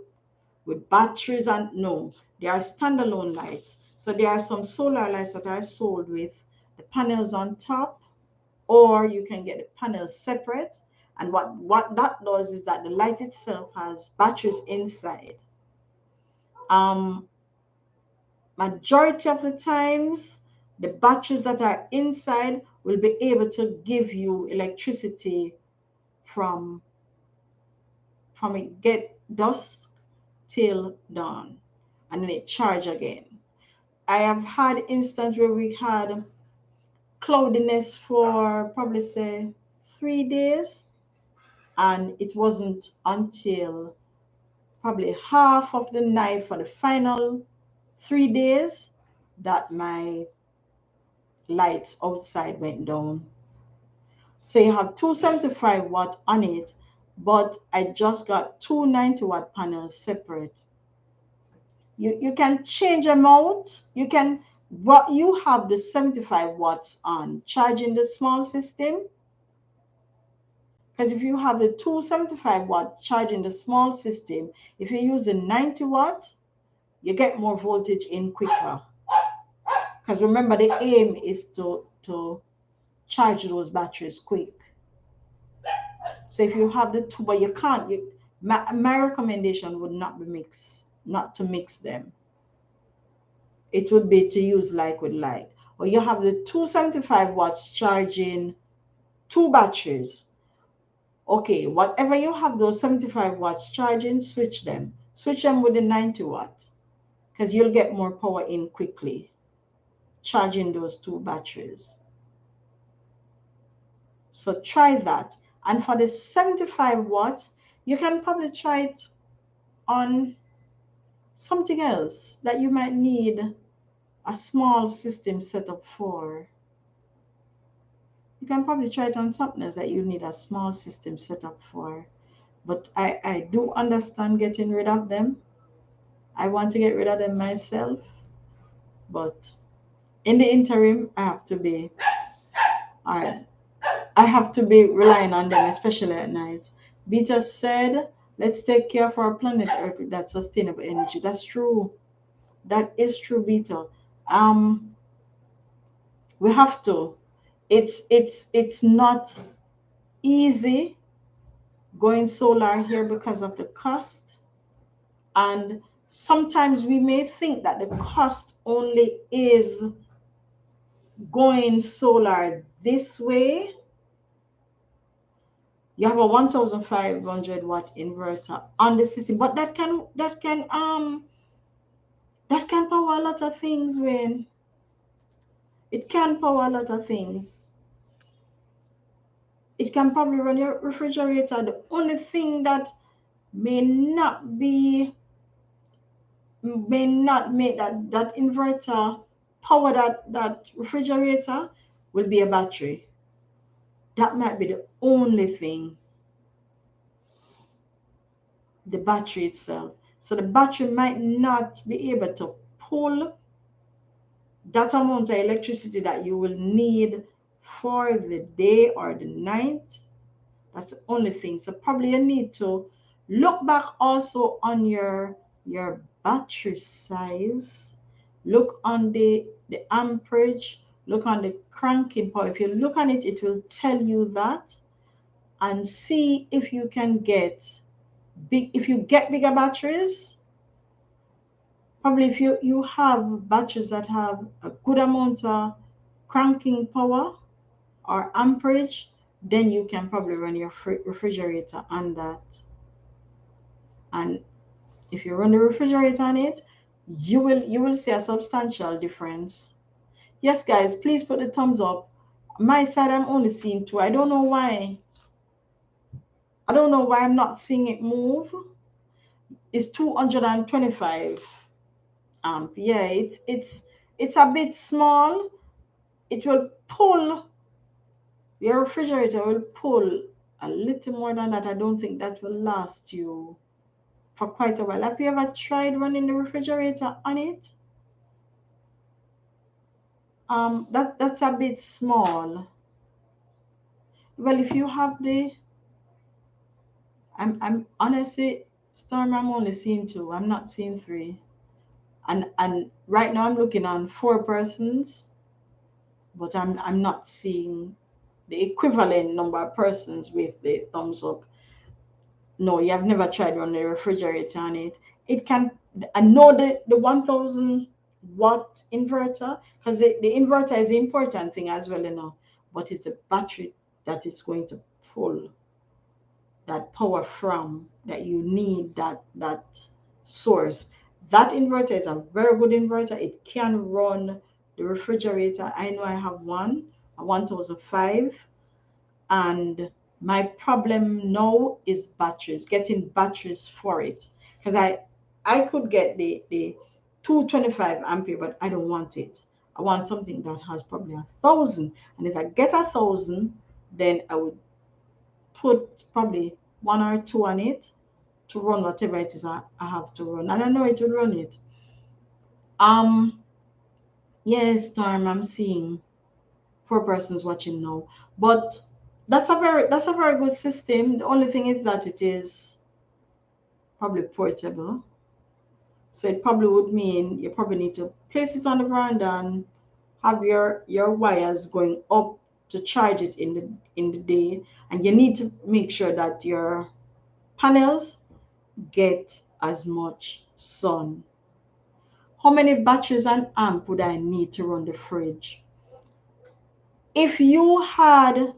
with batteries, and no, they are standalone lights. So there are some solar lights that are sold with the panels on top, or you can get the panels separate. And what that does is that the light itself has batteries inside. Majority of the times, the batteries that are inside will be able to give you electricity from it get dusk till dawn, and then it charge again. I have had instance where we had cloudiness for probably say 3 days, and it wasn't until probably half of the night for the final 3 days that my lights outside went down. So you have 275 watt on it, but I just got two 90-watt panels separate. You can change them out. You can, what you have the 75 watts on charging the small system. Because if you have the 275 watt charging the small system, if you use the 90 watt, you get more voltage in quicker. Because remember, the aim is to charge those batteries quick. So if you have the two, but you can't, my recommendation would not to mix them. It would be to use like with light. Or you have the 275 watts charging two batteries. Okay, whatever you have those 75 watts charging, switch them. Switch them with the 90 watt, because you'll get more power in quickly charging those two batteries. So try that. And for the 75 watts, you can probably try it on something else that you might need a small system set up for. You can probably try it on something else that you need a small system set up for. But I do understand getting rid of them. I want to get rid of them myself. But in the interim, I have to be relying on them, especially at night. Beta said, let's take care of our planet Earth with that sustainable energy. That's true. That is true, Beta. We have to. It's not easy going solar here because of the cost. And sometimes we may think that the cost only is going solar this way. You have a 1,500 watt inverter on the system, but that can power a lot of things. When it can power a lot of things, it can probably run your refrigerator. The only thing that may not make that inverter power that refrigerator will be a battery. That might be the only thing. The battery itself. So the battery might not be able to pull that amount of electricity that you will need for the day or the night. That's the only thing. So probably you need to look back also on your battery size. Look on the amperage. Look on the cranking power. If you look on it, it will tell you that. And see if you can get if you get bigger batteries. Probably if you have batteries that have a good amount of cranking power or amperage, then you can probably run your refrigerator on that. And if you run the refrigerator on it, you will see a substantial difference. Yes, guys, please put the thumbs up. My side, I'm only seeing 2. I don't know why. I'm not seeing it move. is 225 amp. Yeah, it's a bit small. It will pull, your refrigerator will pull a little more than that. I don't think that will last you for quite a while. Have you ever tried running the refrigerator on it? That's a bit small. Well, if you have the, I'm honestly, Storm, I'm only seeing two. I'm not seeing three. And right now I'm looking on four persons, but I'm not seeing the equivalent number of persons with the thumbs up. No, you have never tried running a refrigerator on it. It can, I know the 1000 watt inverter, because the inverter is the important thing as well, you know, but it's the battery that is going to pull that power from, that you need that source. That inverter is a very good inverter. It can run the refrigerator. I know I have one, a 1005, and my problem now is batteries, getting batteries for it, because I could get the 225 ampere, but I don't want it. I want something that has probably 1000, and if I get 1000, then I would put probably one or two on it to run whatever it is I have to run, and I know it will run it. um yes, Storm, I'm seeing four persons watching now, but that's a very good system. The only thing is that it is probably portable, so it probably would mean you probably need to place it on the ground and have your wires going up to charge it in the day, and you need to make sure that your panels get as much sun. How many batteries and amp would I need to run the fridge? If you had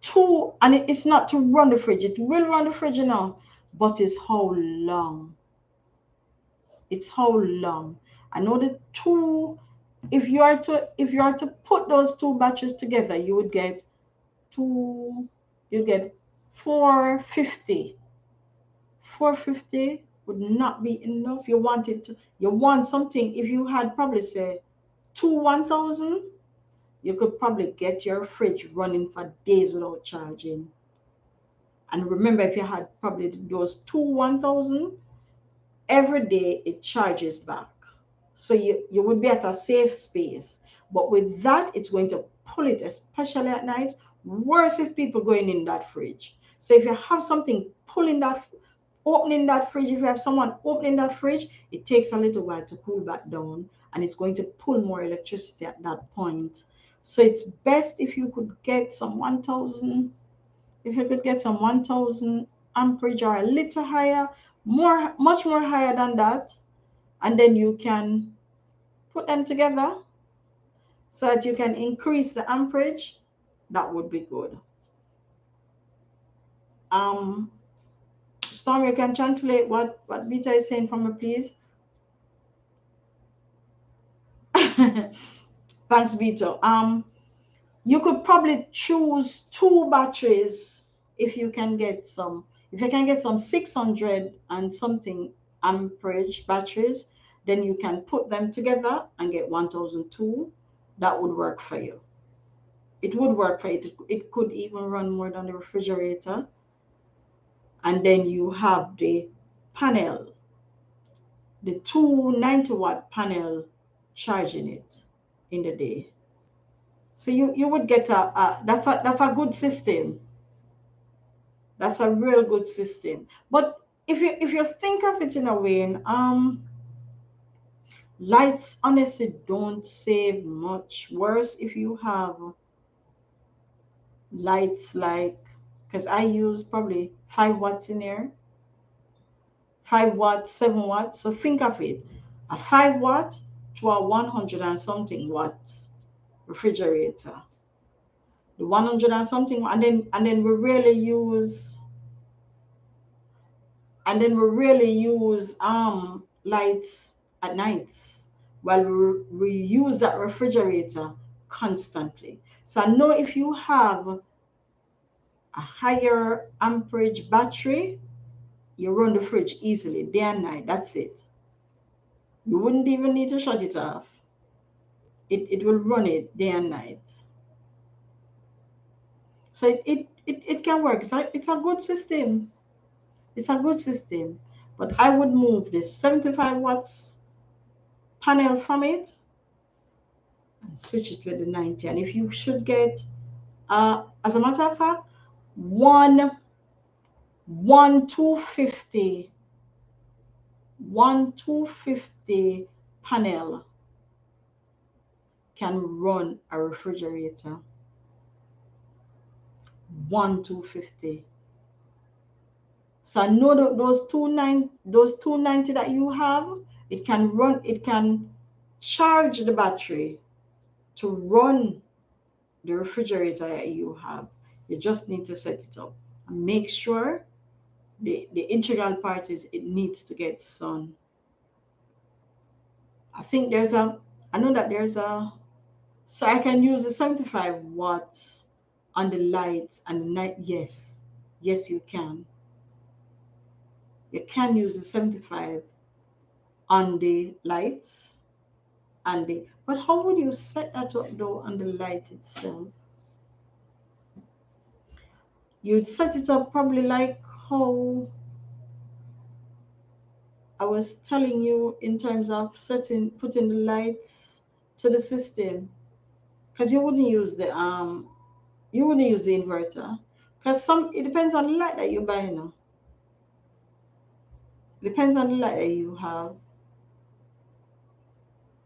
two, and it's not to run the fridge, it will run the fridge, you know, but it's how long. It's how long. I know the two, if you are to put those two batteries together, you would get two, you get 450. 450 would not be enough. You want something. If you had probably say two 1000, you could probably get your fridge running for days without charging. And remember, if you had probably those two 1000, every day it charges back. So you would be at a safe space. But with that, it's going to pull it, especially at night. Worse if people going in that fridge. So if you have something pulling that, opening that fridge, if you have someone opening that fridge, it takes a little while to cool back down, and it's going to pull more electricity at that point. So it's best if you could get some 1000, if you could get some 1000 amperage or a little higher, more, much more higher than that, and then you can put them together so that you can increase the amperage. That would be good. um Storm, you can translate what Beta is saying for me, please. Thanks, Vito. You could probably choose two batteries if you can get some. If you can get some 600 and something amperage batteries, then you can put them together and get 1002. That would work for you. It would work for you. It could even run more than the refrigerator. And then you have the panel, the 290-watt panel charging it in the day. So you would get that's a good system. That's a real good system. But if you think of it in a way, lights honestly don't save much. Worse if you have lights like, because I use probably 5 watts in there, 5 watts, 7 watts. So think of it, a 5 watt to a 100 and something watts refrigerator. The 100 and something, and then we really use lights at nights, while we use that refrigerator constantly. So I know if you have a higher amperage battery, you run the fridge easily day and night. That's it. You wouldn't even need to shut it off. It will run it day and night. So it can work. It's a good system. It's a good system. But I would move the 75 watts panel from it and switch it with the 90. And if you should get, as a matter of fact, one 250 panel can run a refrigerator. 250. So I know that those 290 that you have, it can charge the battery to run the refrigerator that you have. You just need to set it up and make sure the integral part is it needs to get sun. I know that there's a, so I can use the 75 watts on the lights and the night. Yes, you can. You can use the 75 on the lights and but how would you set that up though on the light itself? You'd set it up probably like how I was telling you in terms of putting the lights to the system, because you wouldn't use the inverter, because it depends on the light that you buy now. It depends on the light that you have,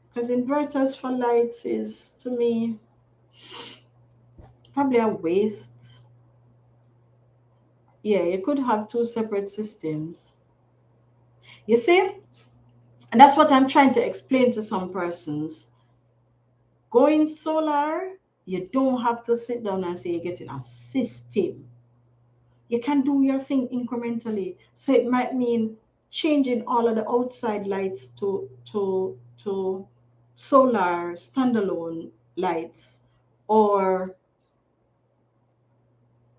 because inverters for lights is, to me, probably a waste. Yeah, you could have two separate systems. You see? And that's what I'm trying to explain to some persons. Going solar, you don't have to sit down and say you're getting a system. You can do your thing incrementally. So it might mean changing all of the outside lights to solar standalone lights, or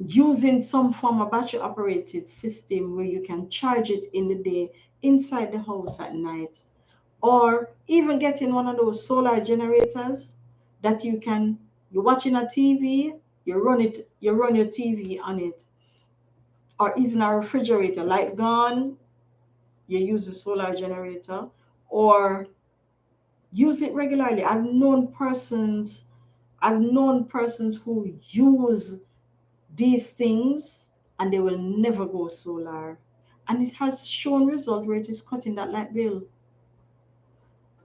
using some form of battery operated system where you can charge it in the day inside the house at night, or even getting one of those solar generators that you're watching a TV, you run your TV on it, or even a refrigerator, light gone, you use a solar generator, or use it regularly. I've known persons who use these things and they will never go solar. And it has shown result where it is cutting that light bill.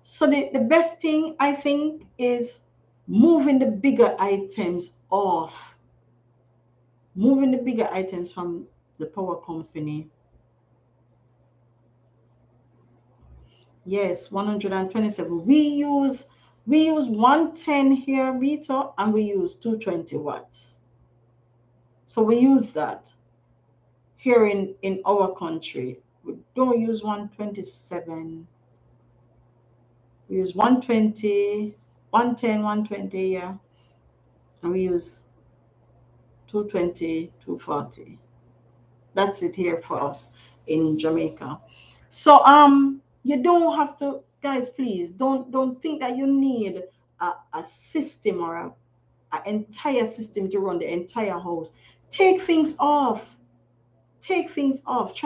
So the best thing I think is moving the bigger items off. Moving the bigger items from the power company. Yes, 127. We use 110 here meter and we use 220 watts. So we use that here in our country. We don't use 127. We use 120, 110, 120, yeah. And we use 220, 240. That's it here for us in Jamaica. So you don't have to, guys, please don't think that you need a system or an entire system to run the entire house. Take things off. Try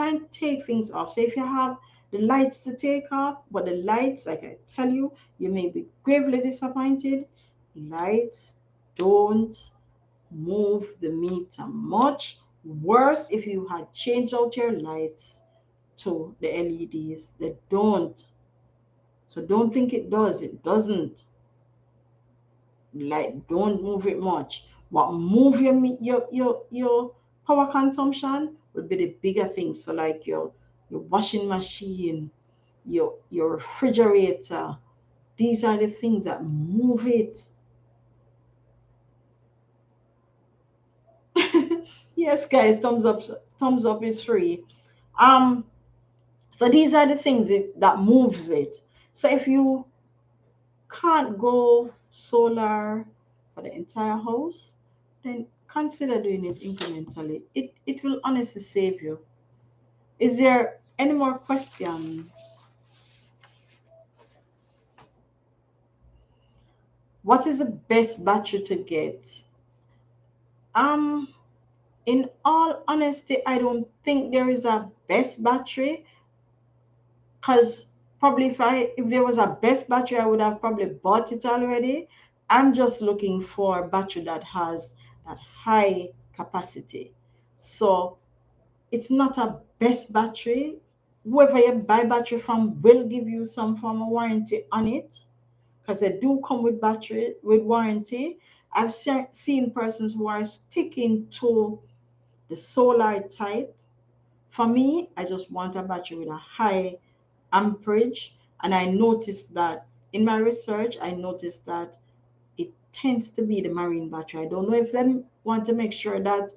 and take things off. So if you have the lights to take off, but the lights, like I tell you, you may be gravely disappointed. Lights don't move the meter much. Worse if you had changed out your lights to the LEDs. They don't. So don't think it does. It doesn't. Light don't move it much. What move your power consumption would be the bigger things. So like your washing machine, your refrigerator. These are the things that move it. Yes, guys, thumbs up is free. So these are the things that moves it. So if you can't go solar for the entire house, then consider doing it incrementally. It will honestly save you. Is there any more questions? What is the best battery to get? In all honesty, I don't think there is a best battery, because probably if there was a best battery, I would have probably bought it already. I'm just looking for a battery that has that high capacity. So it's not a best battery. Whoever you buy battery from will give you some form of warranty on it, because they do come with battery with warranty. I've seen persons who are sticking to the solar type. For me, I just want a battery with a high amperage, and I noticed that in my research, I noticed that it tends to be the marine battery. I don't know if they want to make sure that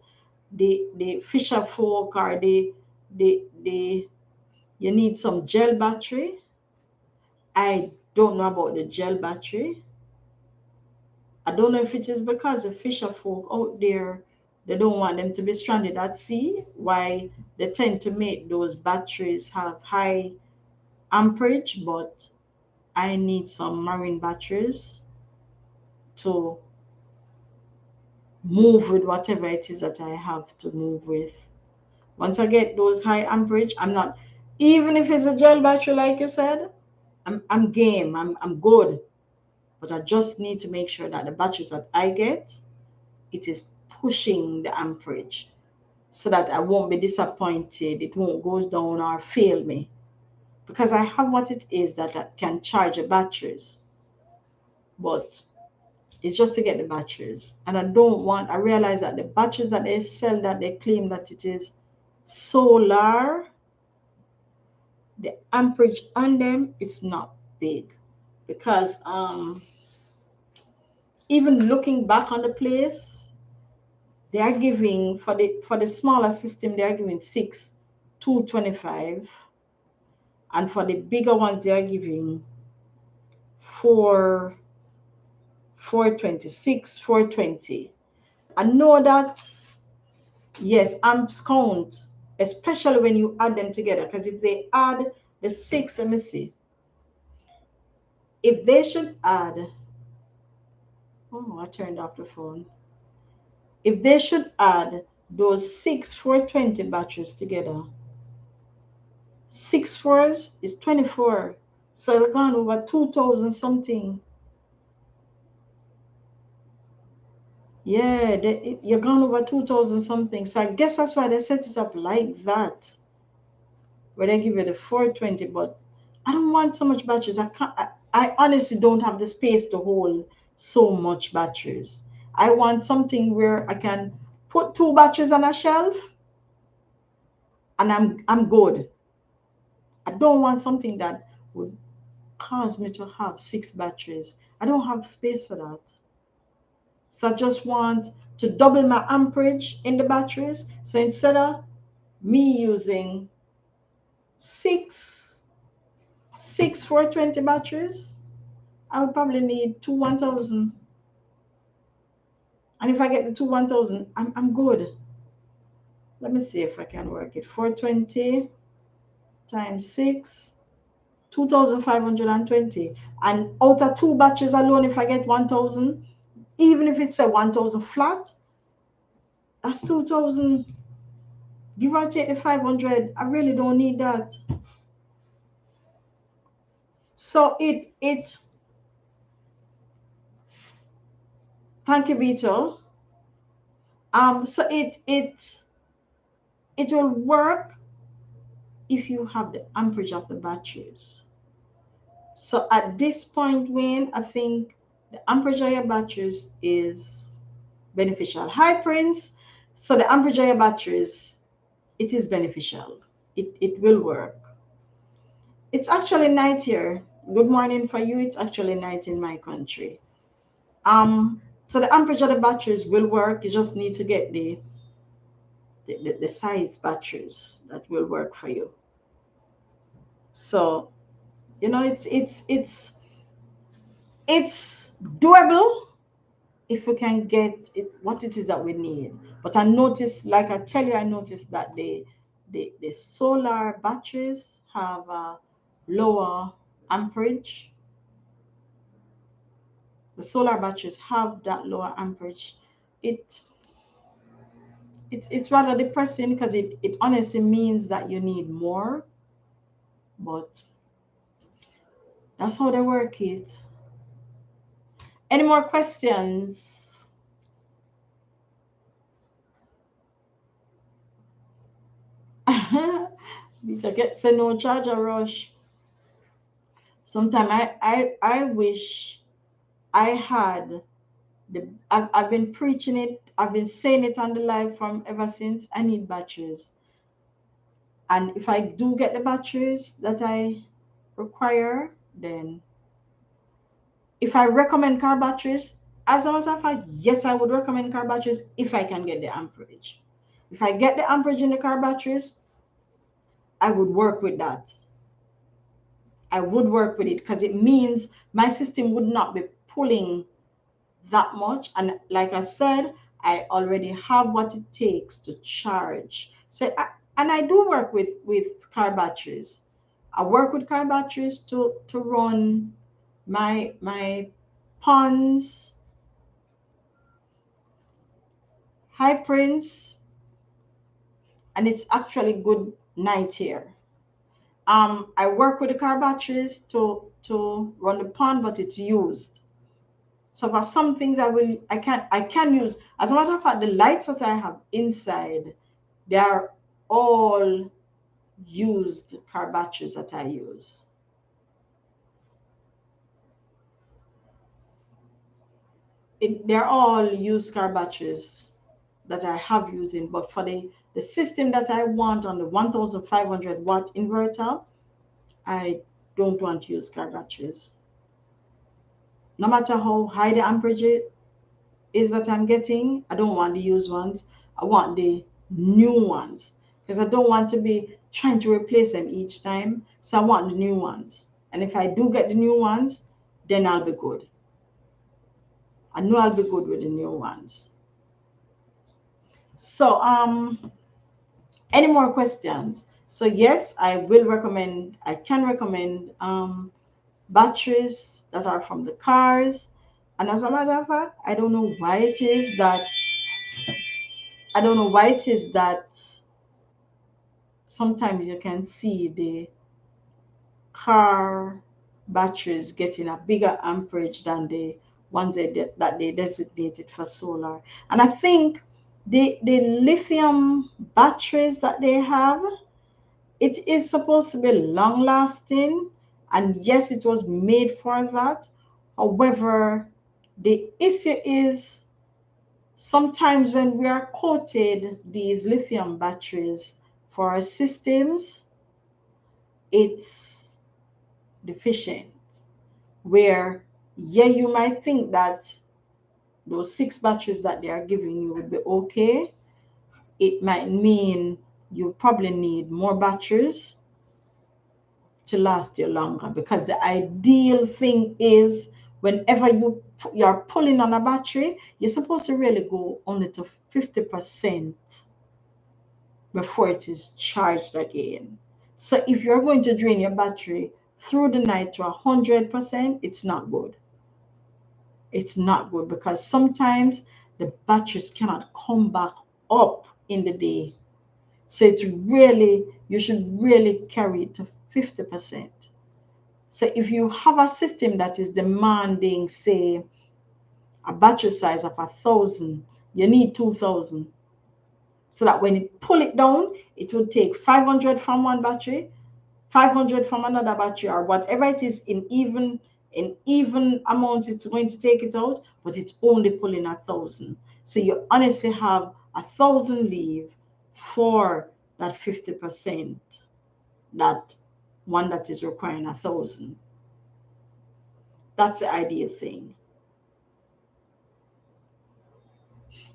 the Fisher Folk or the you need some gel battery. I don't know about the gel battery. I don't know if it is because the Fisher Folk out there, they don't want them to be stranded at sea, why they tend to make those batteries have high amperage, but I need some marine batteries to move with whatever it is that I have to move with. Once I get those high amperage, I'm not, even if it's a gel battery, like you said, I'm game, I'm good. But I just need to make sure that the batteries that I get, it is pushing the amperage so that I won't be disappointed, it won't go down or fail me. Because I have what it is that I can charge the batteries. But it's just to get the batteries. And I realize that the batteries that they sell, that they claim that it is solar, the amperage on them, it's not big. Because even looking back on the place, they are giving for the smaller system, they are giving 225, and for the bigger ones they are giving 4 426 420. I know that, yes, amps count, especially when you add them together, because if they add the 6, let me see, if they should add, oh, I turned off the phone. If they should add those 6 420 batteries together, 6 fours is 24. So we're gone over 2,000 something. Yeah, you're gone over 2,000 something. So I guess that's why they set it up like that, where they give you the 420. But I don't want so much batteries. I honestly don't have the space to hold so much batteries. I want something where I can put 2 batteries on a shelf and I'm good. I don't want something that would cause me to have 6 batteries. I don't have space for that. So I just want to double my amperage in the batteries. So instead of me using six 420 batteries, I would probably need 2 1000. And if I get the 2 1000, I'm good. Let me see if I can work it. 420 times 6, 2,520. And out of 2 batteries alone, if I get 1000, even if it's a 1000 flat, that's 2000. Give or take the 500. I really don't need that. So thank you, Beetle. So it will work if you have the amperage of the batteries. So at this point, Wayne, I think the amperage of your batteries is beneficial. Hi, Prince. So the amperage of your batteries, it is beneficial. It will work. It's actually night here. Good morning for you. It's actually night in my country. So the amperage of the batteries will work. You just need to get the size batteries that will work for you. So, you know, it's doable if we can get it what it is that we need. But I noticed, like I tell you, I noticed that the the solar batteries have a lower amperage. The solar batteries have that lower amperage. It's rather depressing because it honestly means that you need more, but that's how they work it. Any more questions? Beta gets a no charger rush. Sometimes I wish I had I've been preaching it, I've been saying it on the live from ever since. I need batteries. And if I do get the batteries that I require, then if I recommend car batteries, as a matter of fact, yes, I would recommend car batteries if I can get the amperage. If I get the amperage in the car batteries, I would work with that. I would work with it because it means my system would not be pulling that much. And like I said, I already have what it takes to charge. So, and I do work with car batteries. I work with car batteries to run my Pons, High Prince, and it's actually good night here. I work with the car batteries to run the pond, but it's used. So for some things I can use. As a matter of fact, the lights that I have inside, they are all used car batteries that I use. They're all used car batteries that I have using, but for the system that I want on the 1500 watt inverter, I don't want to use car batteries. No matter how high the amperage is that I'm getting, I don't want the used ones. I want the new ones because I don't want to be trying to replace them each time. So I want the new ones. And if I do get the new ones, then I'll be good. I know I'll be good with the new ones. So any more questions? So yes, I can recommend batteries that are from the cars. And as a matter of fact, I don't know why it is that sometimes you can see the car batteries getting a bigger amperage than the ones that they designated for solar. And I think the lithium batteries that they have, it is supposed to be long lasting, and yes, it was made for that. However, the issue is sometimes when we are quoted these lithium batteries for our systems, it's deficient. Where, yeah, you might think that those 6 batteries that they are giving you would be okay. It might mean you probably need more batteries to last you longer, because the ideal thing is whenever you're pulling on a battery, you're supposed to really go only to 50% before it is charged again. So if you're going to drain your battery through the night to 100%, it's not good. It's not good because sometimes the batteries cannot come back up in the day. So you should really carry it to 50%. So if you have a system that is demanding, say, a battery size of 1,000, you need 2,000. So that when you pull it down, it will take 500 from one battery, 500 from another battery, or whatever it is in even amounts it's going to take it out, but it's only pulling 1,000. So you honestly have 1,000 leave for that 50%, that one that is requiring 1,000. That's the ideal thing.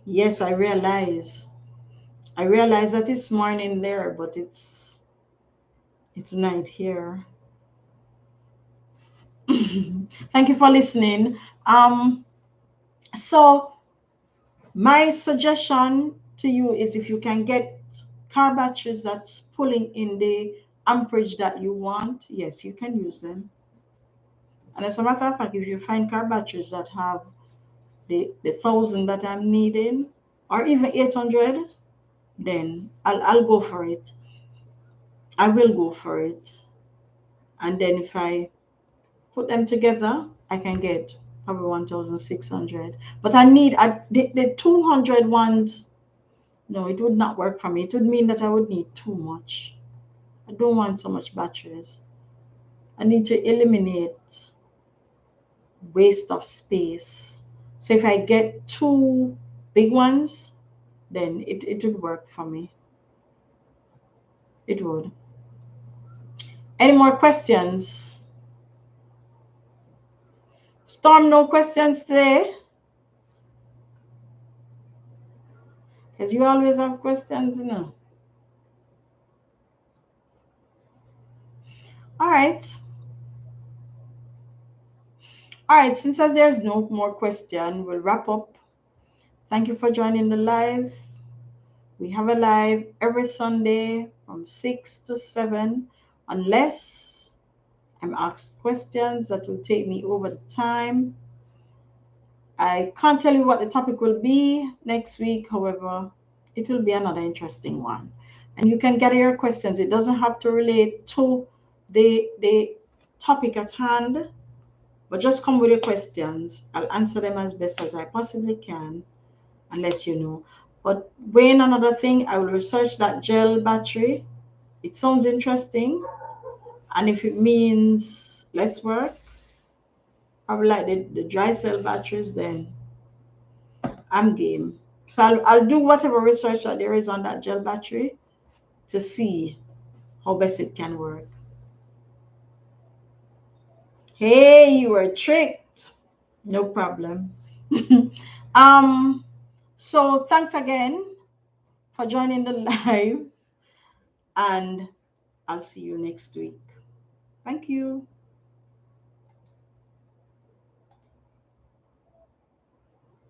Yes, I realize that it's morning there, but it's night here. Thank you for listening. So my suggestion to you is, if you can get car batteries that's pulling in the amperage that you want, yes, you can use them. And as a matter of fact, if you find car batteries that have the 1,000 that I'm needing, or even 800, then I'll go for it. I will go for it. And then if I put them together, I can get probably 1,600. But I need the 200 ones. No, it would not work for me. It would mean that I would need too much. I don't want so much batteries. I need to eliminate waste of space. So if I get 2 big ones, then it would work for me. It would. Any more questions? Storm, no questions today? Because you always have questions, you know. All right. All right, since as there's no more question, we'll wrap up. Thank you for joining the live. We have a live every Sunday from 6 to 7, unless I'm asked questions that will take me over the time. I can't tell you what the topic will be next week. However, it will be another interesting one. And you can gather your questions. It doesn't have to relate to the topic at hand, but just come with your questions. I'll answer them as best as I possibly can and let you know. But when another thing, I will research that gel battery. It sounds interesting. And if it means less work, probably like the dry cell batteries, then I'm game. So I'll do whatever research that there is on that gel battery to see how best it can work. Hey, you were tricked. No problem. So thanks again for joining the live, and I'll see you next week. Thank you.